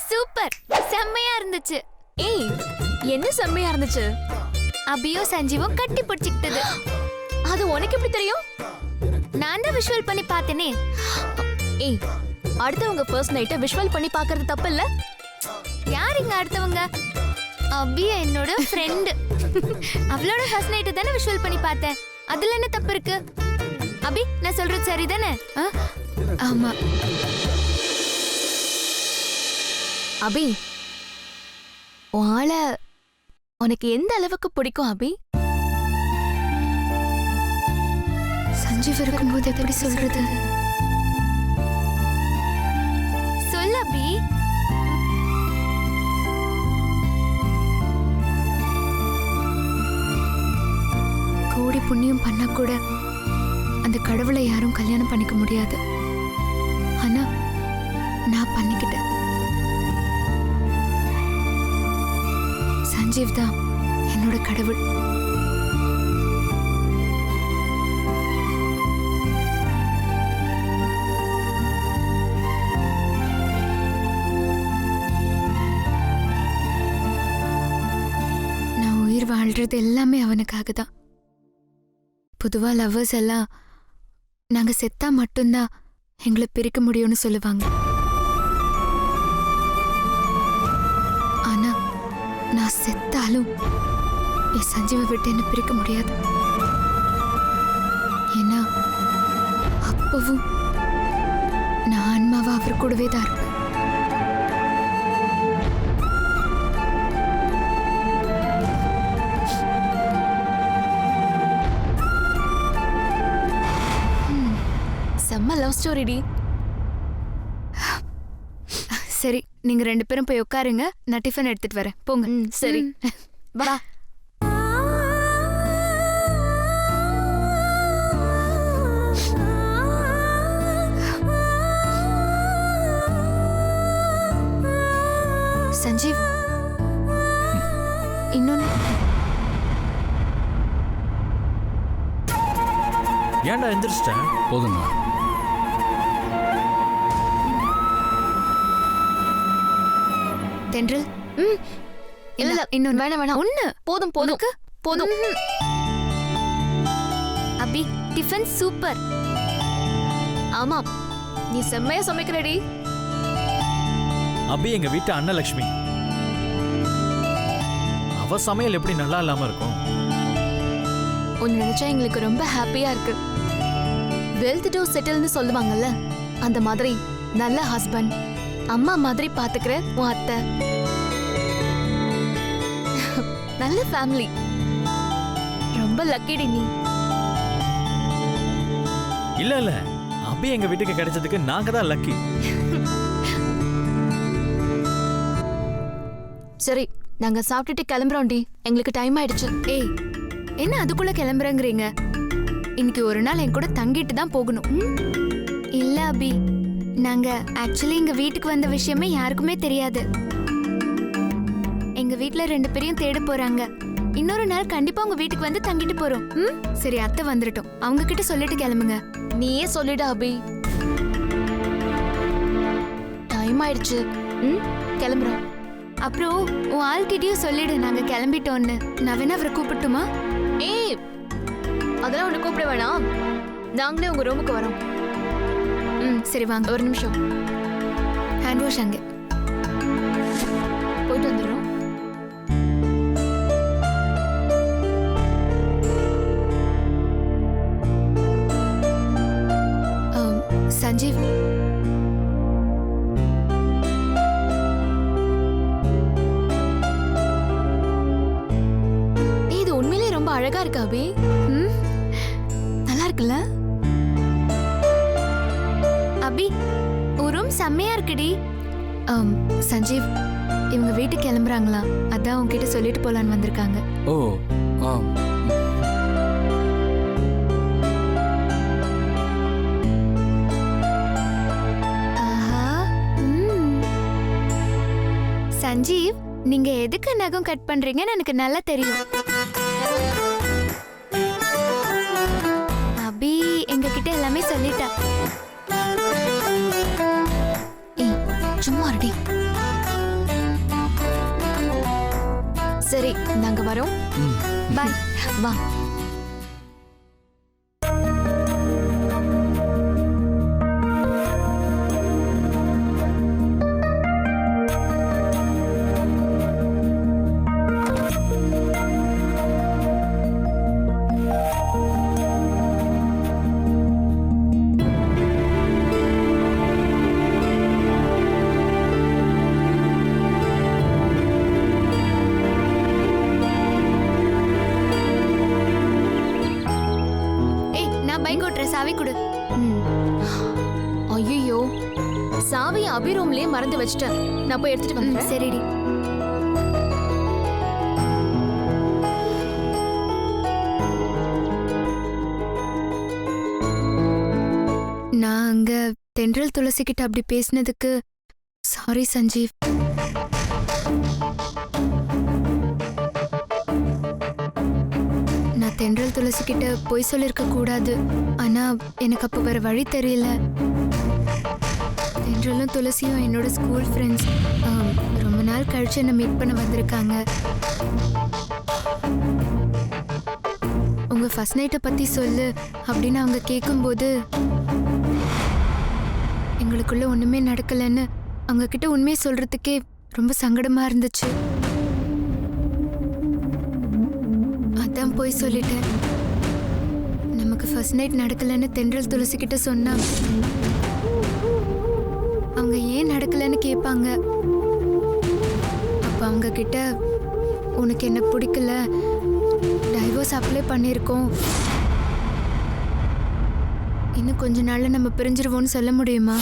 Speaker 2: சூப்பர், செம்மையா இருந்துச்சு.
Speaker 8: ஏய் என்ன செம்மையா இருந்துச்சு.
Speaker 2: அபியும் சஞ்சீவும் கட்டி பிடிச்சிக்கிட்டது.
Speaker 8: அது உனக்கு எப்படி தெரியும்?
Speaker 2: நான் தான் விஷுவல் பண்ணி பார்த்தேனே.
Speaker 8: ஏய் அடுத்தவங்க ஃபர்ஸ்ட் நைட்டை விஷுவல் பண்ணி பார்க்கிறது தப்பு இல்ல?
Speaker 2: யார் இங்க அடுத்தவங்க? அபி என்னோட ஃப்ரெண்ட். அவளோட ஃபர்ஸ்ட் நைட் தானே விஷுவல் பண்ணி பார்த்தேன். அதுல என்ன தப்பு இருக்கு? அபி நான் சொல்றது சரிதானே? ஆமா.
Speaker 8: அபி உன் ஆளை உனக்கு எந்த அளவுக்கு பிடிக்கும் அபி?
Speaker 2: சஞ்சீவ் இருக்கும்போது எப்படி சொல்றது? சொல்ல அபி. கோடி புண்ணியம் பண்ணா கூட அந்த கடவுளை யாரும் கல்யாணம் பண்ணிக்க முடியாது. ஆனா நான் பண்ணிக்கிட்டேன். சஞ்சீவ் தான் என்னோட கடவுள். நான் உயிர் வாழ்றது எல்லாமே அவனுக்காக தான். பொதுவா லவ்வர்ஸ் எல்லாம் நாங்க செத்தா மட்டும்தான் எங்களை பிரிக்க முடியும்னு சொல்லுவாங்க. ஆனா நான் செத்தாலும் என் சஞ்சீவை விட்டு என்ன பிரிக்க முடியாது. ஏன்னா அப்பவும் நான் ஆன்மாவா அவர் கூடவே தான் இருப்பேன்.
Speaker 8: செம்ம லவ் ஸ்டோரி டி.
Speaker 2: சரி, நீங்க ரெண்டு பேரும் போய் உட்காருங்க. நான் டிஃபன் எடுத்துட்டு வரேன். போங்க.
Speaker 8: சரி வா.
Speaker 2: சஞ்சீவ், இன்னொன்னு.
Speaker 5: ஏன்டா எந்திரிச்சிட்டேன்?
Speaker 6: போதுங்க.
Speaker 2: தென்றல்,
Speaker 8: இல்ல இல்ல
Speaker 2: இன்னொன்னு.
Speaker 8: வேணாம் வேணாம்.
Speaker 2: ஒண்ணு
Speaker 8: போதும் போதும் போதும்.
Speaker 2: அபி, டிஃபன் சூப்பர்.
Speaker 8: ஆமா நீ செம்மையா சமைக்கிறடி.
Speaker 5: அபி எங்க வீட்டு அன்னலட்சுமி. அவ சமையல் எப்படி நல்லா இல்லாம இருக்கும்?
Speaker 8: உன்னை நினைச்சா எங்களுக்கு ரொம்ப ஹாப்பியா இருக்கு. வெல்த் டு செட்டில்னு சொல்லுவாங்கல்ல, அந்த மாதிரி நல்ல ஹஸ்பண்ட், அம்மா மாதிரி பாத்துக்கிற உன் அத்தை, நல்ல ஃபேமிலி. ரொம்ப லக்கிடி நீ.
Speaker 5: இல்ல இல்ல, அபி எங்க வீட்டுக்கு கிடைச்சதுக்கு நாங்க தான் லக்கி.
Speaker 8: சரி நாங்க சாப்பிட்டுட்டு கிளம்புறோம்டி. எங்களுக்கு டைம் ஆயிடுச்சு.
Speaker 2: ஏய், என்ன அதுக்குள்ள கிளம்புறேங்கிறீங்க? இன்னைக்கு ஒரு நாள் என் கூட தங்கிட்டு தான் போகணும். இல்ல அபி, நாங்க ஆக்சுவலி எங்க வீட்டுக்கு வந்த விஷயமே யாருக்குமே தெரியாது. எங்க வீட்ல ரெண்டு பேரையும் தேட போறாங்க. இன்னொரு நாள் கண்டிப்பா உங்க வீட்டுக்கு வந்து தங்கிட்டு போறோம். சரி, அத்தை வந்துட்டோம். அவங்க கிட்ட சொல்லிட்டு கிளம்புங்க.
Speaker 8: நீயே சொல்லிடு அபி. டைம் ஆயிடுச்சு. கிளம்புறோம்.
Speaker 2: அப்புறம் உன் ஆள்கிட்டயும் சொல்லிடு நாங்க கிளம்பிட்டோன்னு. நான் வேணா அவரை கூப்பிட்டுமா?
Speaker 8: ஏய் அதெல்லாம் உன்னை கூப்பிட வேணாம். நாங்களே உங்க ரூமுக்கு வரோம்.
Speaker 2: சரி வாங்க.
Speaker 8: ஒரு நிமிஷம்.
Speaker 2: ஹேண்ட் வாஷ் அங்கே.
Speaker 8: போயிட்டு வந்துடுறோம்.
Speaker 2: சஞ்சீவ்,
Speaker 8: இது உண்மையிலே ரொம்ப அழகா இருக்கு அபி. நல்லா இருக்குல்ல?
Speaker 2: அபி, ஒரு ரூம் செம்மையா இருக்குடி. சஞ்சீவ், இவங்க வீட்டுக்கு கிளம்புறாங்களா? அதான் உங்ககிட்ட சொல்லிட்டு போலான்னு வந்திருக்காங்க.
Speaker 6: ஓ,
Speaker 2: சஞ்சீவ், நீங்க எதுக்கு நகம் கட் பண்றீங்கன்னு எனக்கு நல்லா தெரியும். அபி எங்க கிட்ட எல்லாமே சொல்லிட்டா.
Speaker 8: ஏய், சும்மா இருடி. சரி, நாங்க வரோம்.
Speaker 2: பாய்.
Speaker 8: வா.
Speaker 2: ஏய், நான் பைக் ஓட்டுற சாவி கொடு.
Speaker 8: ஐயோ, சாவியை அபி ரூம்லயே மறந்து வச்சிட்டேன். நான் போய் எடுத்துட்டு வந்துடுறேன்.
Speaker 2: சரிடி. நான் அங்க தென்றல் துளசி கிட்ட அப்படி பேசினதுக்கு சாரி சஞ்சீவ். நான் தென்றல் துளசி கிட்ட பொய் சொல்லிருக்க கூடாது. ஆனா எனக்கு அப்ப வேற வழி தெரியல. தென்றலும் துளசியும் என்னோட ஸ்கூல் ஃப்ரெண்ட்ஸ். ரொம்ப நாள் கழிச்சு என்ன மீட் பண்ண வந்திருக்காங்க. உங்க ஃபர்ஸ்ட் நைட்டை பத்தி சொல்லு அப்படின்னு அவங்க கேட்கும்போது எங்களுக்குள்ள ஒண்ணுமே நடக்கலன்னு அவங்க கிட்ட உண்மையை சொல்றதுக்கே ரொம்ப சங்கடமா இருந்துச்சு. அதான் போய் சொல்லிட்டேன். நமக்கு ஃபர்ஸ்ட் நைட் நடக்கலன்னு தென்றல் துளசி கிட்ட சொன்னா அவங்க ஏன் நடக்கலன்னு கேட்பாங்க. அப்ப அவங்க கிட்ட உனக்கு என்ன பிடிக்கல, டைவோர்ஸ் அப்ளை பண்ணியிருக்கோம், இன்னும் கொஞ்ச நாள்ல நம்ம பிரிஞ்சிருவோம்னு சொல்ல முடியுமா?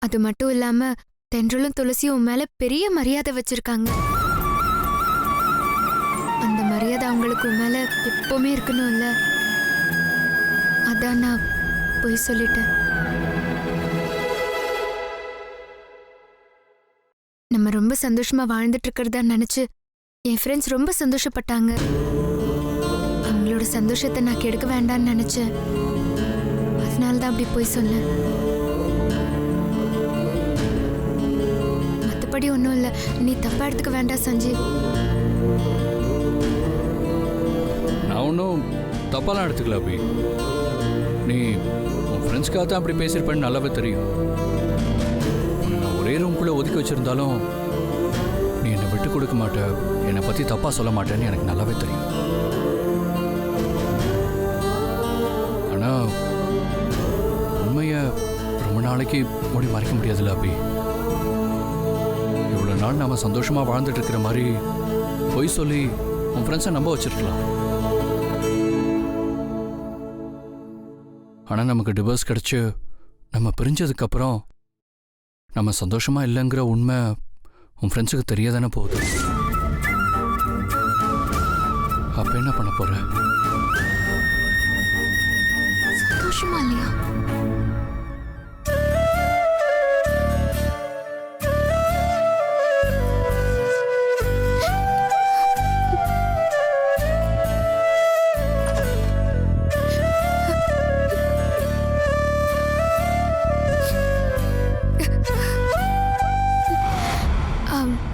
Speaker 2: அது மட்டும் இல்லாம தென்றலும் துளசியும் உன் மேல பெரிய மரியாதை வச்சிருக்காங்க. அந்த மரியாதை அவங்களுக்கு உன் மேல எப்பவுமே இருக்கணும்ல. அதான் நான் போய் சொல்லிட்டேன். நம்ம ரொம்ப சந்தோஷமா வாழ்ந்துட்டு இருக்கிறதா நினைச்சு என் ஃப்ரெண்ட்ஸ் ரொம்ப சந்தோஷப்பட்டாங்க. அவங்களோட சந்தோஷத்தை நான் கெடுக்க வேண்டாம்னு நினைச்சேன். அதனால தான் அப்படி போய் சொன்னேன். மற்றபடி ஒன்றும் இல்லை. நீ தப்பா எடுத்துக்க வேண்டாம் சஞ்சீவ்.
Speaker 6: நான் ஒன்றும் தப்பாலாம் எடுத்துக்கல அபி. நீ உன் ஃப்ரெண்ட்ஸ்க்காக தான் அப்படி பேசியிருப்பேன்னு நல்லாவே தெரியும். நான் ஒரே ரூம்குள்ளே ஒதுக்கி வச்சுருந்தாலும் நீ என்னை விட்டு கொடுக்க மாட்ட, என்னை பற்றி தப்பாக சொல்ல மாட்டேன்னு எனக்கு நல்லாவே தெரியும். ஆனால் உண்மையை ரொம்ப நாளைக்கு மூடி மறைக்க முடியாதுல்ல அபி. இவ்வளோ நாள் நாம் சந்தோஷமாக வாழ்ந்துட்டு இருக்கிற மாதிரி பொய் சொல்லி உன் ஃப்ரெண்ட்ஸை நம்ப வச்சிருக்கலாம். ஆனால் நமக்கு டிவோர்ஸ் கிடச்சி நம்ம பிரிஞ்சதுக்கப்புறம் நம்ம சந்தோஷமாக இல்லைங்கிற உண்மை உன் ஃப்ரெண்ட்ஸுக்கு தெரியாதானே போகுது. அப்போ என்ன பண்ண போற?
Speaker 8: சந்தோஷமா இல்லையா?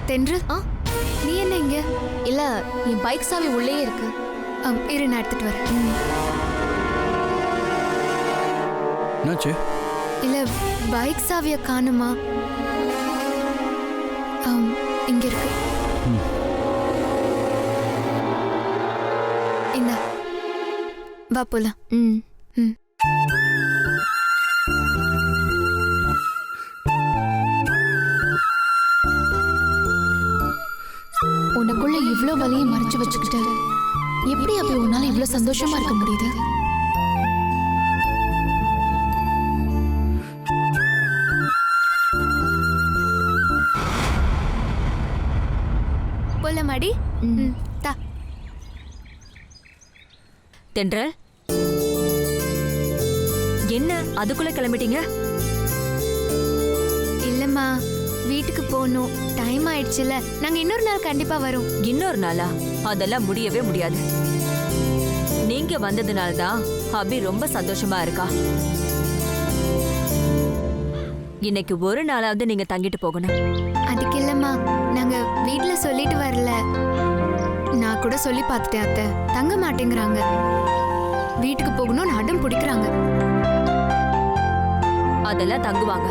Speaker 2: தென்றல், நீ என்ன இங்க?
Speaker 8: இல்ல, என் பைக் சாவி உள்ளே இருக்கு.
Speaker 2: இரு, நான் எடுத்துட்டு வரேன்.
Speaker 6: என்னாச்சு?
Speaker 2: இல்ல, பைக் சாவிய காணுமா? இங்க இருக்கு. இந்த வா போலாம்.
Speaker 8: உனக்குள்ள இவ்ளோ வலியை மறைச்சு வச்சுக்கிட்டு எப்படி அப்படி உன்னால இவ்ளோ சந்தோஷமா இருக்க முடியுது?
Speaker 2: போலாமாடி? தா.
Speaker 1: தென்றல், என்ன அதுக்குள்ள கிளம்பிட்டீங்க?
Speaker 2: இல்லம்மா, வீட்டுக்கு போகணும். டைம் ஆயிடுச்சுல. நாங்க இன்னொரு நாள் கண்டிப்பா வரோம்.
Speaker 1: இன்னொரு நாளா? அதெல்லாம் முடியவே முடியாது. நீங்க வந்ததுனால தான் அபி ரொம்ப சந்தோஷமா இருக்கா. இன்னைக்கு ஒரு நாளாவது நீங்க தங்கிட்டு போகணும்.
Speaker 2: அதுக்கு இல்லம்மா, நாங்க வீட்ல சொல்லிட்டு வரல. நான் கூட சொல்லி பார்த்துட்டேன் அத்தை. தங்க மாட்டேங்கிறாங்க. வீட்டுக்கு போகணும்னு அடம் பிடிக்கிறாங்க.
Speaker 1: அதெல்லாம் தங்குவாங்க.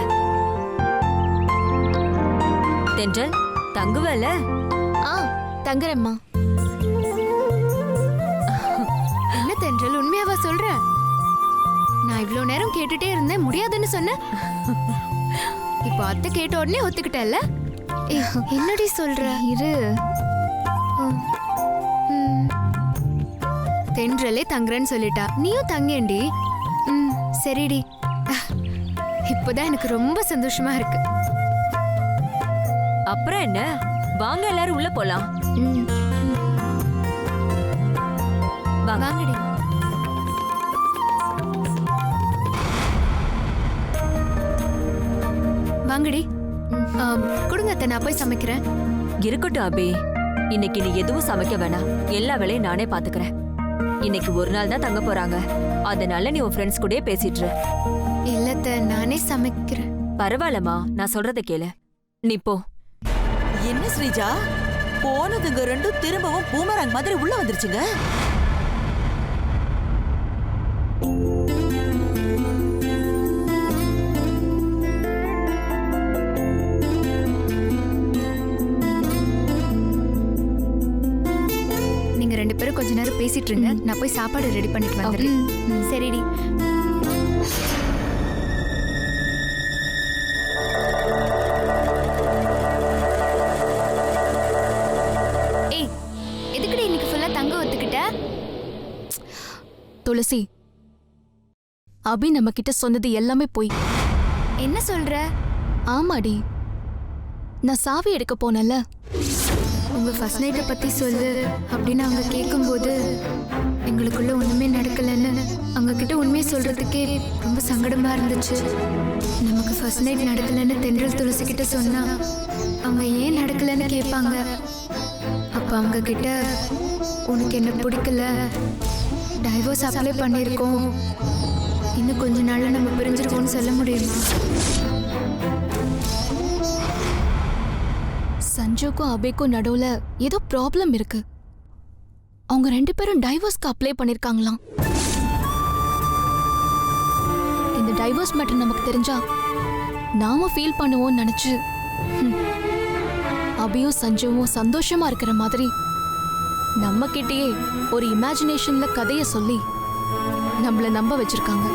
Speaker 1: தென்றல், தங்குவல?
Speaker 8: ஆ தங்குறேம்மா.
Speaker 2: என்ன தென்றல், உண்மையாவா சொல்ற? நான் இவ்ளோ நேரம் கேட்டுட்டே இருந்தேன், முடியாதுன்னு சொன்னேன். இப்போ அத்தை கேட்ட உடனே ஒத்துக்கிட்டல? என்னடி சொல்ற?
Speaker 8: இரு.
Speaker 2: தென்றலே தங்குறேன்னு சொல்லிட்டா, நீயும் தங்கேண்டி. சரிடி. இப்போதான் எனக்கு ரொம்ப சந்தோஷமா இருக்கு.
Speaker 1: அப்புறம் என்ன, வாங்க எல்லாரும் உள்ள போலாம்.
Speaker 2: வாங்கடி. வாங்கடி. கொடுங்க அத்தை, நான் போய் சமைக்கிறேன்.
Speaker 1: இருக்கட்டும் அபி, இன்னைக்கு நீ எதுவும் சமைக்க வேணாம். எல்லா வேலையும் நானே பாத்துக்கிறேன். இன்னைக்கு ஒரு நாள் தான் தங்க போறாங்க. அதனால நீ உன் ஃப்ரெண்ட்ஸ் கூடயே பேசிட்டு இரு.
Speaker 2: இல்ல அத்தை, நானே சமைக்கிறேன்.
Speaker 1: பரவாயில்லம்மா, நான் சொல்றத கேளு. நீ போ.
Speaker 4: என்ன ஸ்ரீஜா, போனதுங்க ரெண்டும் திரும்பவும் பூமராங் மாதிரி உள்ள வந்துருச்சுங்க.
Speaker 2: நீங்க ரெண்டு பேரும் கொஞ்ச நேரம் பேசிட்டு இருங்க. நான் போய் சாப்பாடு ரெடி பண்ணிட்டு வந்துடுறேன். சரிடி. ஏய், எதுக்குடி இன்னைக்கு ஃபுல்லா தங்க ஒத்துக்கிட்ட?
Speaker 8: துளசி, அபி நம்ம கிட்ட சொன்னது எல்லாமே போய்.
Speaker 2: என்ன சொல்ற?
Speaker 8: ஆமாடி, நான் சாவி எடுக்க போனல.
Speaker 2: உங்க ஃபர்ஸ்ட் நைட்டை பத்தி சொல்லு அப்படின்னு அவங்க கேட்கும்போது எங்களுக்குள்ள ஒண்ணுமே நடக்கலன்னு அவங்க கிட்ட உண்மையை சொல்றதுக்கே ரொம்ப சங்கடமா இருந்துச்சு. நமக்கு ஃபர்ஸ்ட் நைட் நடக்கலன்னு தென்றல் துளசி கிட்ட சொன்னா அவங்க ஏன் நடக்கலன்னு கேட்பாங்க. அப்ப அவங்க கிட்ட உனக்கு என்ன பிடிக்கல, டைவோர்ஸ் அப்ளை பண்ணியிருக்கோம், இன்னும் கொஞ்ச நாள்ல நம்ம பிரிஞ்சிருக்கோம்னு சொல்ல முடியுமா?
Speaker 8: சஞ்சுக்கும் அபிக்கும் நடுவுல ஏதோ ப்ராப்ளம் இருக்கு. அவங்க ரெண்டு பேரும் டைவர்ஸ்க்கு அப்ளை பண்ணிருக்காங்களாம். இந்த டைவர்ஸ் மேட்டர் நமக்கு தெரிஞ்சா நாம ஃபீல் பண்ணுவோம்னு நினைச்சு அபியும் சஞ்சுவும் சந்தோஷமா இருக்கிற மாதிரி நம்ம கிட்டயே ஒரு இமேஜினேஷன்ல கதைய சொல்லி நம்மள நம்ப வச்சிருக்காங்க.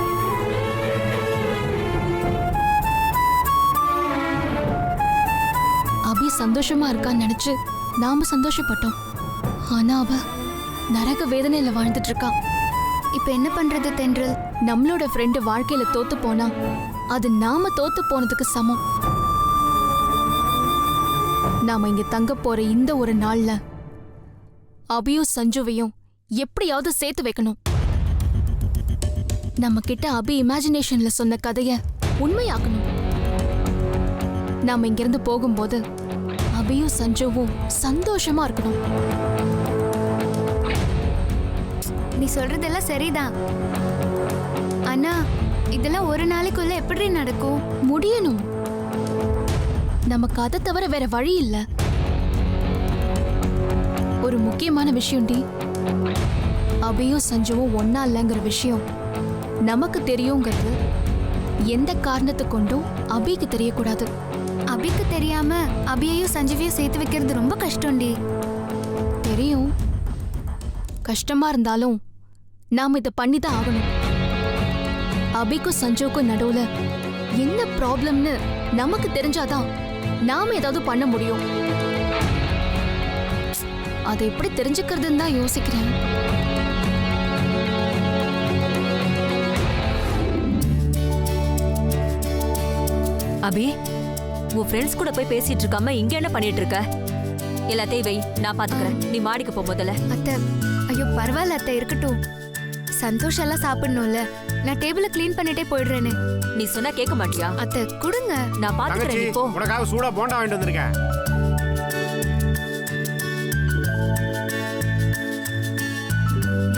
Speaker 8: அபி சந்தோஷமா இருக்கான்னு நினைச்சு நாம சந்தோஷப்பட்டோம். ஆனா அவ நரக வேதனையில வாழ்ந்துட்டு இருக்கா.
Speaker 2: இப்ப என்ன பண்றது தென்றல்?
Speaker 8: நம்மளோட ஃப்ரெண்டு வாழ்க்கையில தோத்து போனா அது நாம தோத்து போனதுக்கு சமம். நாம இங்க தங்க போற இந்த ஒரு நாள்ல அபியும் சஞ்சுவையும் எப்படியாவது சேர்த்து வைக்கணும். நம்ம கிட்ட அபி இமேஜினேஷன்ல சொன்ன கதைய உண்மையாக்கணும். நாம இங்கிருந்து போகும்போது அபியும் சஞ்சுவும் சந்தோஷமா இருக்கணும்.
Speaker 2: நீ சொல்றதெல்லாம் சரிதான். ஆனா இதெல்லாம் ஒரு நாளைக்குள்ள எப்படி நடக்கும்?
Speaker 8: முடியணும். நமக்கு அதை தவிர வேற வழி இல்ல. ஒரு முக்கியமான விஷயம் டி, அபியும் சஞ்சுவும் ஒன்னா இல்லைங்கிற விஷயம் நமக்கு தெரியுங்கிறது எந்த காரணத்தை கொண்டும் அபிக்கு தெரியக்கூடாது.
Speaker 2: அபிக்கு தெரியாம அபியையும் சஞ்சீவையும் சேர்த்து வைக்கிறது ரொம்ப கஷ்டம்டி.
Speaker 8: தெரியும், கஷ்டமா இருந்தாலும் நாம இதை பண்ணிதான் ஆகணும். அபிக்கும் சஞ்சுவுக்கும் நடுவுல என்ன ப்ராப்ளம்னு நமக்கு தெரிஞ்சாதான் நாம ஏதாவது பண்ண முடியும். அதை எப்படி தெரிஞ்சுக்கிறதுன்னு தான் யோசிக்கிறேன்.
Speaker 1: அபி, உன் ஃப்ரெண்ட்ஸ் கூட போய் பேசிட்டு இருக்காம இங்க என்ன பண்ணிட்டு இருக்க? எல்லாத்தையும் வை, நான் பாத்துக்கிறேன். நீ மாடிக்கு போ முதல்ல.
Speaker 2: அத்தை, ஐயோ பரவாயில்ல அத்தை, இருக்கட்டும். சந்தோஷ் எல்லாம் சாப்பிடணும்ல. நான் டேபிள க்ளீன் பண்ணிட்டே போயிடுறேனே.
Speaker 1: நீ சொன்னா கேட்க மாட்டியா?
Speaker 2: அத்தை கொடுங்க.
Speaker 1: நான் பாத்துக்கிறேன்,
Speaker 7: தங்கச்சி
Speaker 1: நீ போ.
Speaker 7: உனக்காக சூடா போண்டா வாங்கிட்டு வந்திருக்கேன்.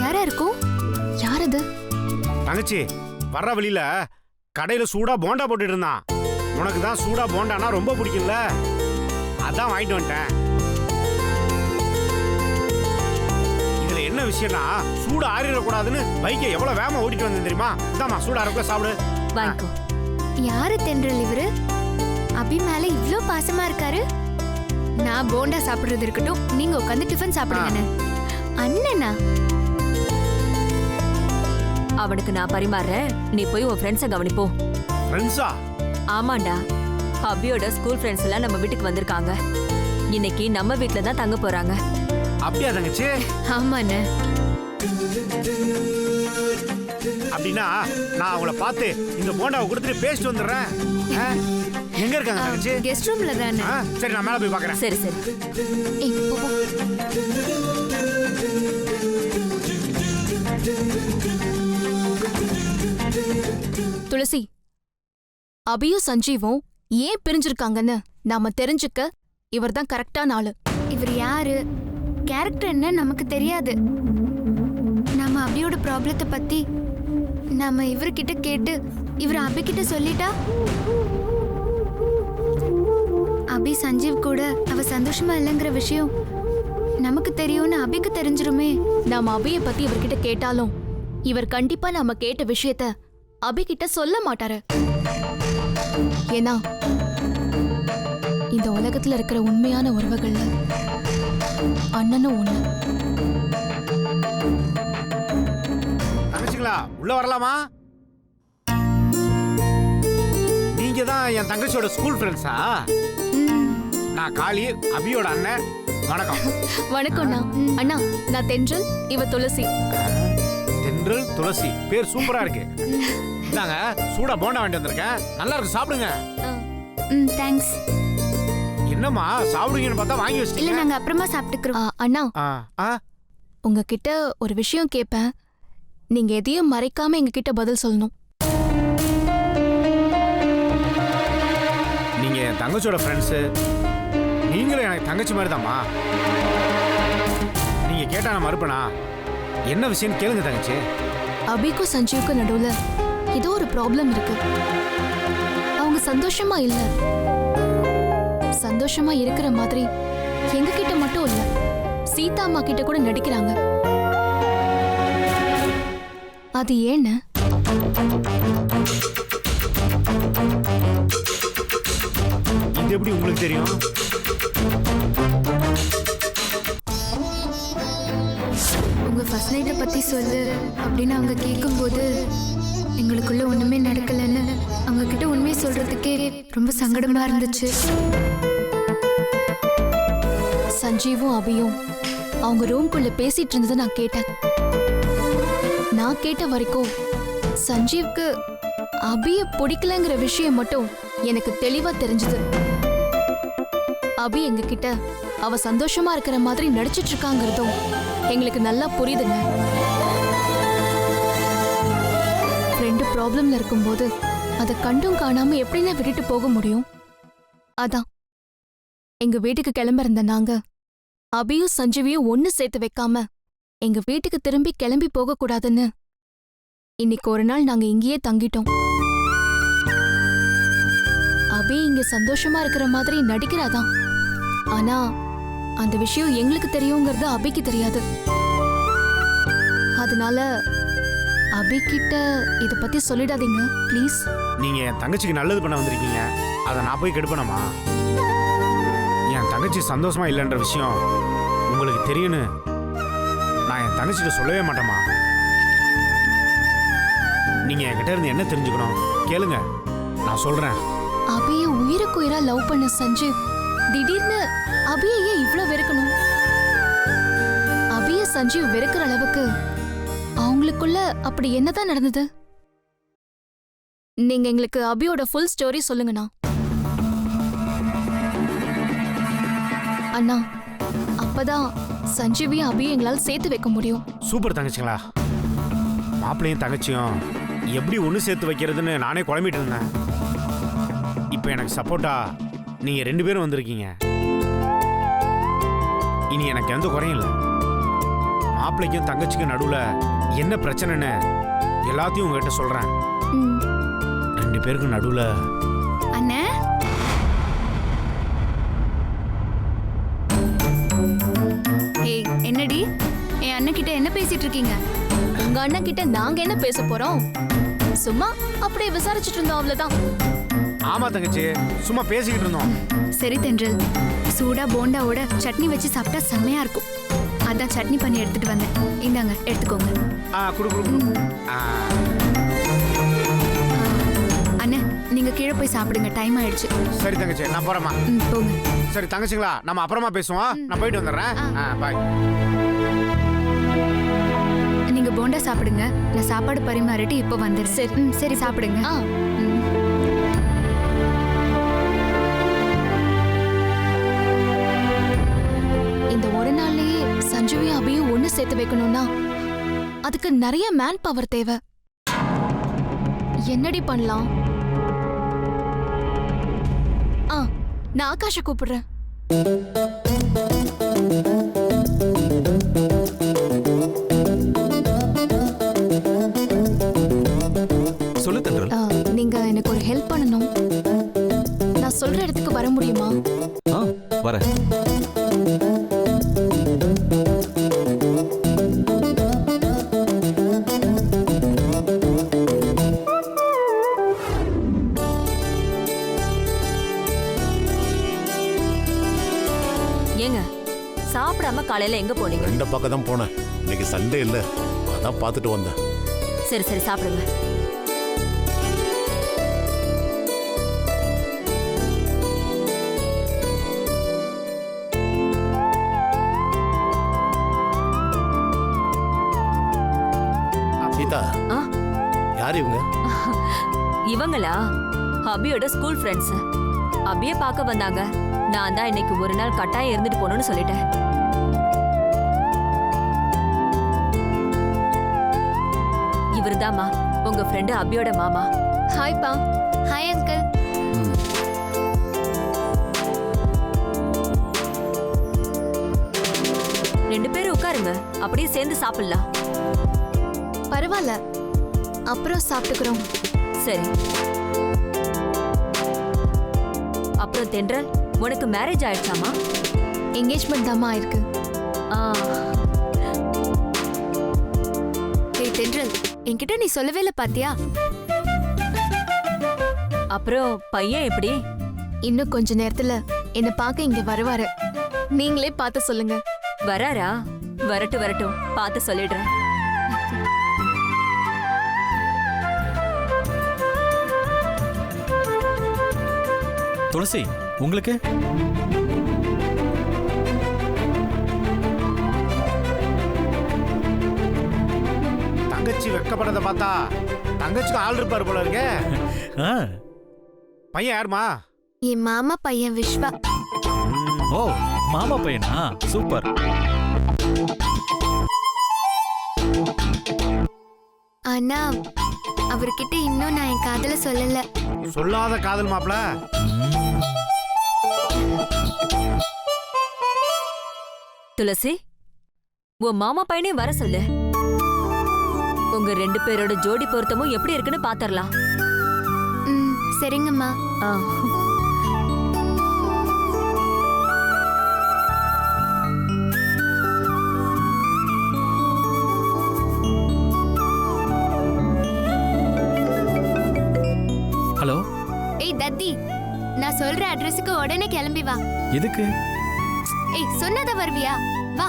Speaker 2: யாரா இருக்கும்? யார் அது?
Speaker 7: தங்கச்சி வர்ற வழியில கடையில சூடா போண்டா போட்டுட்டு இருந்தான். உனக்கு தான் சூடா போண்டானா ரொம்ப பிடிக்கும்ல, அதான் வாங்கிட்டு வந்துட்டேன். இதுல என்ன விஷயம்னா சூடு ஆறிடக்கூடாதுன்னு பைக்கை எவ்வளவு வேகமா ஓட்டிட்டு வந்தேன் தெரியுமா? இதாம்மா சூடா இருக்குள்ள சாப்பிடு.
Speaker 1: வாங்கிக்கோ.
Speaker 2: யாரு தென்றல் இவரு? அபி மேல இவ்ளோ பாசமா இருக்காரு. நான் போண்டா சாப்பிடுறது இருக்கட்டும், நீங்க உட்காந்து டிஃபன் சாப்பிடுங்கன்னு. அண்ணனா?
Speaker 1: அவனுக்கு நான் பரிமாறுறேன், நீ போய் உன் ஃப்ரெண்ட்ஸை கவனிப்போ.
Speaker 7: ஃப்ரெண்ட்ஸா?
Speaker 1: ஆமாண்டா, அபியோட ஸ்கூல் ஃப்ரெண்ட்ஸ் எல்லாம் நம்ம வீட்டுக்கு வந்திருக்காங்க. இன்னைக்கு நம்ம வீட்ல தான் தங்க போறாங்க.
Speaker 7: அப்படியா தங்கச்சி?
Speaker 2: ஆமாண்ணே.
Speaker 7: அப்படின்னா நான் அவங்கள பார்த்து இந்த போண்டாவை கொடுத்துட்டு பேசிட்டு வந்துடுறேன். எங்க இருக்காங்க தங்கச்சி?
Speaker 2: கெஸ்ட் ரூம்ல தானே.
Speaker 7: சரி, நான் மேல போய் பார்க்கறேன்.
Speaker 1: சரி சரி.
Speaker 2: ஏய், போ, போ.
Speaker 8: துளசி, அபியும் சஞ்சீவும் ஏன் பிரிஞ்சிருக்காங்கன்னு நாம தெரிஞ்சுக்க இவர்தான் கரெக்டான ஆளு.
Speaker 2: இவர் யாரு, கேரக்டர் என்ன நமக்கு தெரியாது. நம்ம அபியோட ப்ராப்ளத்தை பத்தி நாம இவர்கிட்ட கேட்டு இவர் அபி கிட்ட சொல்லிட்டா, அபி சஞ்சீவ் கூட அவ சந்தோஷமா இல்லைங்கிற விஷயம் நமக்கு தெரியும்னு அபிக்கு தெரிஞ்சிருமே.
Speaker 8: நாம அபிய பத்தி இவர்கிட்ட கேட்டாலும் இவர் கண்டிப்பா நாம கேட்ட விஷயத்த அபி கிட்ட சொல்ல மாட்டாரு. ஏன்னா இந்த உலகத்துல இருக்கிற உண்மையான உறவுகள்ல அண்ணனும் ஒண்ணு.
Speaker 7: தங்கச்சிங்களா உள்ள வரலாமா? நீங்க தான் என் தங்கச்சியோட ஸ்கூல் ஃப்ரெண்ட்ஸா? நான் காளி, அபியோட அண்ணன். வணக்கம்.
Speaker 8: வணக்கம்ண்ணா. அண்ணா, நான் தென்றல், இவ துளசி.
Speaker 7: தென்றல் துளசி, பேர் சூப்பரா இருக்கு. இந்தாங்க சூடா போண்டா வாங்கிட்டு வந்திருக்கேன், நல்லா இருக்கு, சாப்பிடுங்க.
Speaker 2: தேங்க்ஸ்.
Speaker 7: என்னம்மா சாப்பிடுங்கன்னு பார்த்தா வாங்கி
Speaker 2: இல்ல,
Speaker 7: வச்சிட்டீங்க.
Speaker 2: நாங்க அப்புறமா சாப்பிட்டுக்கிறோம்.
Speaker 8: அண்ணா,
Speaker 7: ஆ,
Speaker 8: உங்ககிட்ட ஒரு விஷயம் கேட்பேன், நீங்க எதையும் மறைக்காம எங்க கிட்ட பதில் சொல்லணும்.
Speaker 7: நீங்க என் தங்கச்சியோட ஃப்ரெண்ட்ஸு, நீங்களும் எனக்கு தங்கச்சி மாதிரி தாம்மா. நீங்க கேட்டா நான் மறுப்பேனா? என்ன விஷயம்னு கேளுங்க தங்கச்சி.
Speaker 8: அபிக்கும் சஞ்சீவுக்கும் நடுவுல ஏதோ ஒரு ப்ராப்ளம் இருக்கு. அவங்க சந்தோஷமா இல்ல. சந்தோஷமா இருக்கிற மாதிரி எங்க கிட்ட மட்டும் இல்ல, சீதா அம்மா கிட்ட கூட நடிக்கிறாங்க. அது ஏன்னு?
Speaker 7: இது எப்படி உங்களுக்கு தெரியும்?
Speaker 2: உங்க ஃபர்ஸ்ட் நைட்டை பத்தி சொல்லு அப்படின்னு அவங்க கேட்கும்போது எங்களுக்குள்ள ஒண்ணுமே நடக்கலன்னு அவங்க கிட்ட உண்மையை சொல்றதுக்கே ரொம்ப சங்கடமா இருந்துச்சு.
Speaker 8: சஞ்சீவும் அபியும் அவங்க ரூம்குள்ள பேசிட்டு இருந்ததை நான் கேட்டேன். நான் கேட்ட வரைக்கும் சஞ்சீவ்க்கு அபிய பிடிக்கலங்கிற விஷயம் மட்டும் எனக்கு தெளிவா தெரிஞ்சது. அபி எங்க கிட்ட அவ சந்தோஷமா இருக்கிற மாதிரி நடிச்சிட்டு இருக்காங்கிறதும் எங்களுக்கு நல்லா புரியுதுங்க. ரெண்டு ப்ராப்ளம்ல இருக்கும்போது அதை கண்டும் காணாம எப்படின்னா விட்டுட்டு போக முடியும்? அதான் எங்க வீட்டுக்கு கிளம்ப இருந்த நாங்க அபியும் சஞ்சீவியும் ஒன்னு சேர்த்து வைக்காம எங்க வீட்டுக்கு திரும்பி கிளம்பி போக கூடாதுன்னு இன்னைக்கு ஒரு நாள் நாங்க இங்கேயே தங்கிட்டோம். அபி இங்க சந்தோஷமா இருக்கிற மாதிரி நடிக்கிறாதான். ஆனா அந்த விஷயம் எங்களுக்கு தெரியுங்கிறது அபிக்கு தெரியாது. அதனால அபி கிட்ட இத பத்தி சொல்லிடாதீங்க ப்ளீஸ்.
Speaker 7: நீங்க என் தங்கச்சிக்கு நல்லது பண்ண வந்திருக்கீங்க, அதை நான் போய் கெடுப்பேனம்மா? என் தங்கச்சி சந்தோஷமா இல்லைன்ற விஷயம் உங்களுக்கு தெரியும்னு நான் என் தங்கச்சிட்ட சொல்லவே மாட்டேம்மா. நீங்க என்கிட்ட இருந்து என்ன தெரிஞ்சுக்கணும் கேளுங்க, நான் சொல்றேன்.
Speaker 8: அபிய உயிருக்கு உயிரா லவ் பண்ண சஞ்சீவ் திடீர்னு அபிய ஏன் இவ்ளோ வெறுக்கணும்? அபிய சஞ்சீவ் வெறுக்கிற அளவுக்கு அவங்களுக்குள்ள அப்படி என்னதான் நடந்தது? நீங்க எங்களுக்கு அபியோட ஃபுல் ஸ்டோரி சொல்லுங்கண்ணா. அண்ணா, அப்பதான் சஞ்சீவியும் அபியும் எங்களால் சேர்த்து வைக்க முடியும்.
Speaker 7: சூப்பர் தங்கச்சிங்களா, மாப்பிள்ளையும் தங்கச்சியும் எப்படி ஒன்று சேர்த்து வைக்கிறதுன்னு நானே குழம்பிட்டு இருந்தேன். இப்போ எனக்கு சப்போர்ட்டா நீங்கள் 2 பேரும் வந்திருக்கீங்க. இனி எனக்கு எந்த குறையும் இல்லை. மாப்பிள்ளைக்கும் தங்கச்சிக்கும் நடுவில் என்ன பிரச்சனைன்னு எல்லாத்தையும் உங்ககிட்ட சொல்கிறேன். 2 பேருக்கும் நடுவில்
Speaker 2: அண்ணே, ஏய் என்னடி என் அண்ணன் கிட்ட என்ன பேசிட்டு இருக்கீங்க?
Speaker 8: உங்க அண்ணன் கிட்ட நாங்க என்ன பேச போறோம்? சும்மா அப்படியே விசாரிச்சுட்டு இருந்தோம், அவ்வளவுதான்.
Speaker 7: ஆமா தங்கச்சி, சும்மா பேசிக்கிட்டு இருந்தோம்.
Speaker 2: சரி தென்றல், சூடா போண்டாவோட சட்னி வச்சு சாப்பிட்டா செம்மையா இருக்கும். அதான் சட்னி பண்ணி எடுத்துட்டு வந்தேன். இந்தாங்க எடுத்துக்கோங்க.
Speaker 7: குடு குடு குடு.
Speaker 2: அண்ணே நீங்க கீழே போய் சாப்பிடுங்க, டைம் ஆயிடுச்சு.
Speaker 7: சரி தங்கச்சி, நான் போறேம்மா.
Speaker 2: போங்க.
Speaker 7: சரி தங்கச்சிங்களா, நம்ம அப்புறமா பேசுவோம். நான் போயிட்டு வந்துடுறேன். பாய்.
Speaker 2: நீங்க போண்டா சாப்பிடுங்க, நான் சாப்பாடு பரிமாறிட்டு இப்போ வந்துடுறேன்.
Speaker 8: சரி.
Speaker 2: சரி சாப்பிடுங்க.
Speaker 8: இந்த ஒரு நாள்லயே சஞ்சுவையும் அபியும் ஒண்ணு சேர்த்து வைக்கணும்னா அதுக்கு நிறைய மேன் பவர் தேவை. என்னடி பண்ணலாம்? நான் ஆகாஷ கூப்பிடுறேன்.
Speaker 5: சொல்லு தென்றல்.
Speaker 8: நீங்க எனக்கு ஒரு ஹெல்ப் பண்ணணும். நான் சொல்ற இடத்துக்கு வர முடியுமா?
Speaker 5: வரேன்.
Speaker 1: ஏங்க சாப்பிடாம காலையில எங்க போனீங்க?
Speaker 3: 2 பக்கம் தான் போனேன். இன்னைக்கு சண்டே இல்லை, அதான் பார்த்துட்டு வந்தேன்.
Speaker 1: சரி சரி சாப்பிடுங்க.
Speaker 3: சீதா, யார் இவங்க?
Speaker 1: இவங்களா அபியோட ஸ்கூல் ஃப்ரெண்ட்ஸ். அபிய பார்க்க வந்தாங்க. நான் தான் இன்னைக்கு ஒரு நாள் கட்டாயம் இருந்துட்டு போகணும்னு சொல்லிட்டேன். இவர்தாம்மா உங்க ஃப்ரெண்டு அபியோட மாமா.
Speaker 8: ஹாய்ப்பா.
Speaker 2: Hi uncle.
Speaker 1: ரெண்டு பேரும் உட்காருங்க, அப்படியே சேர்ந்து சாப்பிடலாம்.
Speaker 8: பரவாயில்ல, அப்புறம் சாப்பிட்டுக்கிறோம்.
Speaker 1: சரி. அப்புறம் தென்றல், உனக்கு மேரேஜ் ஆயிடுச்சாமா?
Speaker 8: என்கேஜ்மெண்ட் தாமா இருக்கு.
Speaker 2: ஏய் தென்றல், என்கிட்ட நீ சொல்லவே இல்லை பாத்தியா?
Speaker 1: அப்புறம் பையன் எப்படி?
Speaker 8: இன்னும் கொஞ்ச நேரத்துல என்ன பார்க்க இங்க வருவாரு. நீங்களே பார்த்து சொல்லுங்க.
Speaker 1: வராரா? வரட்டும் வரட்டும், பார்த்து சொல்லிடுறேன்.
Speaker 5: துளசி, உங்களுக்கு?
Speaker 7: தங்கச்சி வெக்கப்படுறத பார்த்தா தங்கச்சிக்கு ஆள் இருப்பாரு போல இருக்கே. பையன் யாருமா?
Speaker 2: என் மாமா பையன் விஸ்வா.
Speaker 5: ஓ, மாமா பையனா? சூப்பர்.
Speaker 2: ஆனா அவர்கிட்ட இன்னும் நான் என் காதல சொல்லல.
Speaker 7: சொல்லாத காதல் மாப்ள.
Speaker 1: துளசி, உன் மாமா பையனே வர சொல்லு. உங்க 2 பேரோட ஜோடி பொருத்தமும் எப்படி இருக்குன்னு பாத்தரலாம்.
Speaker 2: சரிங்கம்மா.
Speaker 5: ஹலோ.
Speaker 2: ஏய் தத்தி, நான் சொல்ற அட்ரஸுக்கு உடனே கிளம்பி வா.
Speaker 5: எதுக்கு?
Speaker 2: ஏய் சொன்னத வருவியா? வா.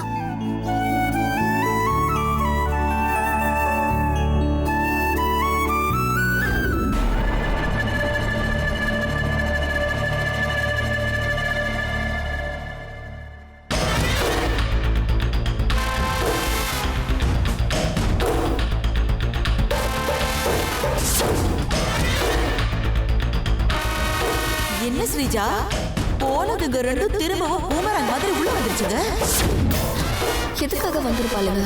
Speaker 4: என்ன ஸ்ரீஜா, போனதுங்க 2 திரும்பவும் பூமரங் மாதிரி உள்ள வந்துருச்சுங்க.
Speaker 8: எதுக்காக வந்திருப்பாளுங்க?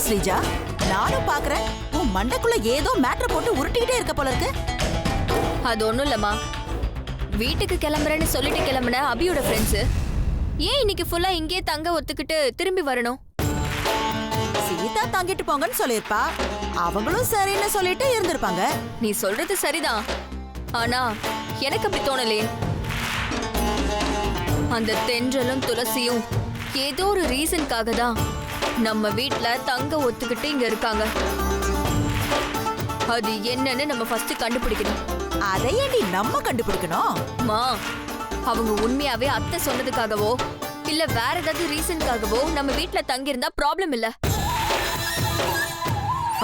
Speaker 4: ஸ்ரீஜா, நானும் பாக்குறேன் உன் மண்டைக்குள்ள ஏதோ மேட்டர் போட்டு உருட்டிக்கிட்டே இருக்க போல இருக்கு.
Speaker 1: அது ஒண்ணும் இல்லம்மா. வீட்டுக்கு கிளம்புறேன்னு சொல்லிட்டு கிளம்புன அபியோட ஃப்ரெண்ட்ஸ் ஏன் இன்னைக்கு ஃபுல்லா இங்கே தங்க ஒத்துக்கிட்டு திரும்பி வரணும்?
Speaker 4: சீதா தங்கிட்டு போங்கன்னு சொல்லிருப்பா, அவங்களும் சரின்னு சொல்லிட்டு இருந்திருப்பாங்க.
Speaker 1: நீ சொல்றது சரிதான், ஆனா எனக்கு அப்படி தோணலே. அந்த தென்றலும் துளசியும் ஏதோ ஒரு ரீசனுக்காக தான் நம்ம வீட்ல தங்க ஒத்துக்கிட்டு இங்க இருக்காங்க. அது என்னன்னு நம்ம ஃபர்ஸ்ட் கண்டுபிடிக்கணும்.
Speaker 4: அதை ஏண்டி நம்ம கண்டுபிடிக்கணும்?
Speaker 1: மா, அவங்க உண்மையாவே அத்தை சொன்னதுக்காகவோ இல்ல வேற ஏதாவது ரீசனுக்காகவோ நம்ம வீட்ல தங்கி இருந்தா ப்ராப்ளம் இல்ல.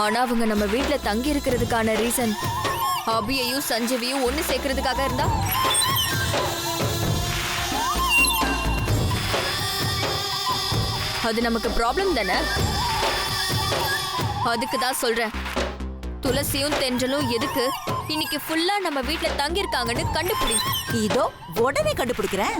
Speaker 1: ஆனா அவங்க நம்ம வீட்ல தங்கி இருக்கிறதுக்கான ரீசன் அபியையும் சஞ்சீவியும் ஒண்ணு சேர்க்கறதுக்காக இருந்தா அது நமக்கு ப்ராப்ளம் தானே. அதுக்கு தான் சொல்றேன், துளசியும் தென்றலும் எதுக்கு இன்னைக்கு ஃபுல்லா நம்ம வீட்ல தங்கி இருக்காங்கன்னு கண்டுபிடி.
Speaker 4: இதோ உடனே கண்டுபிடிக்கிறேன்.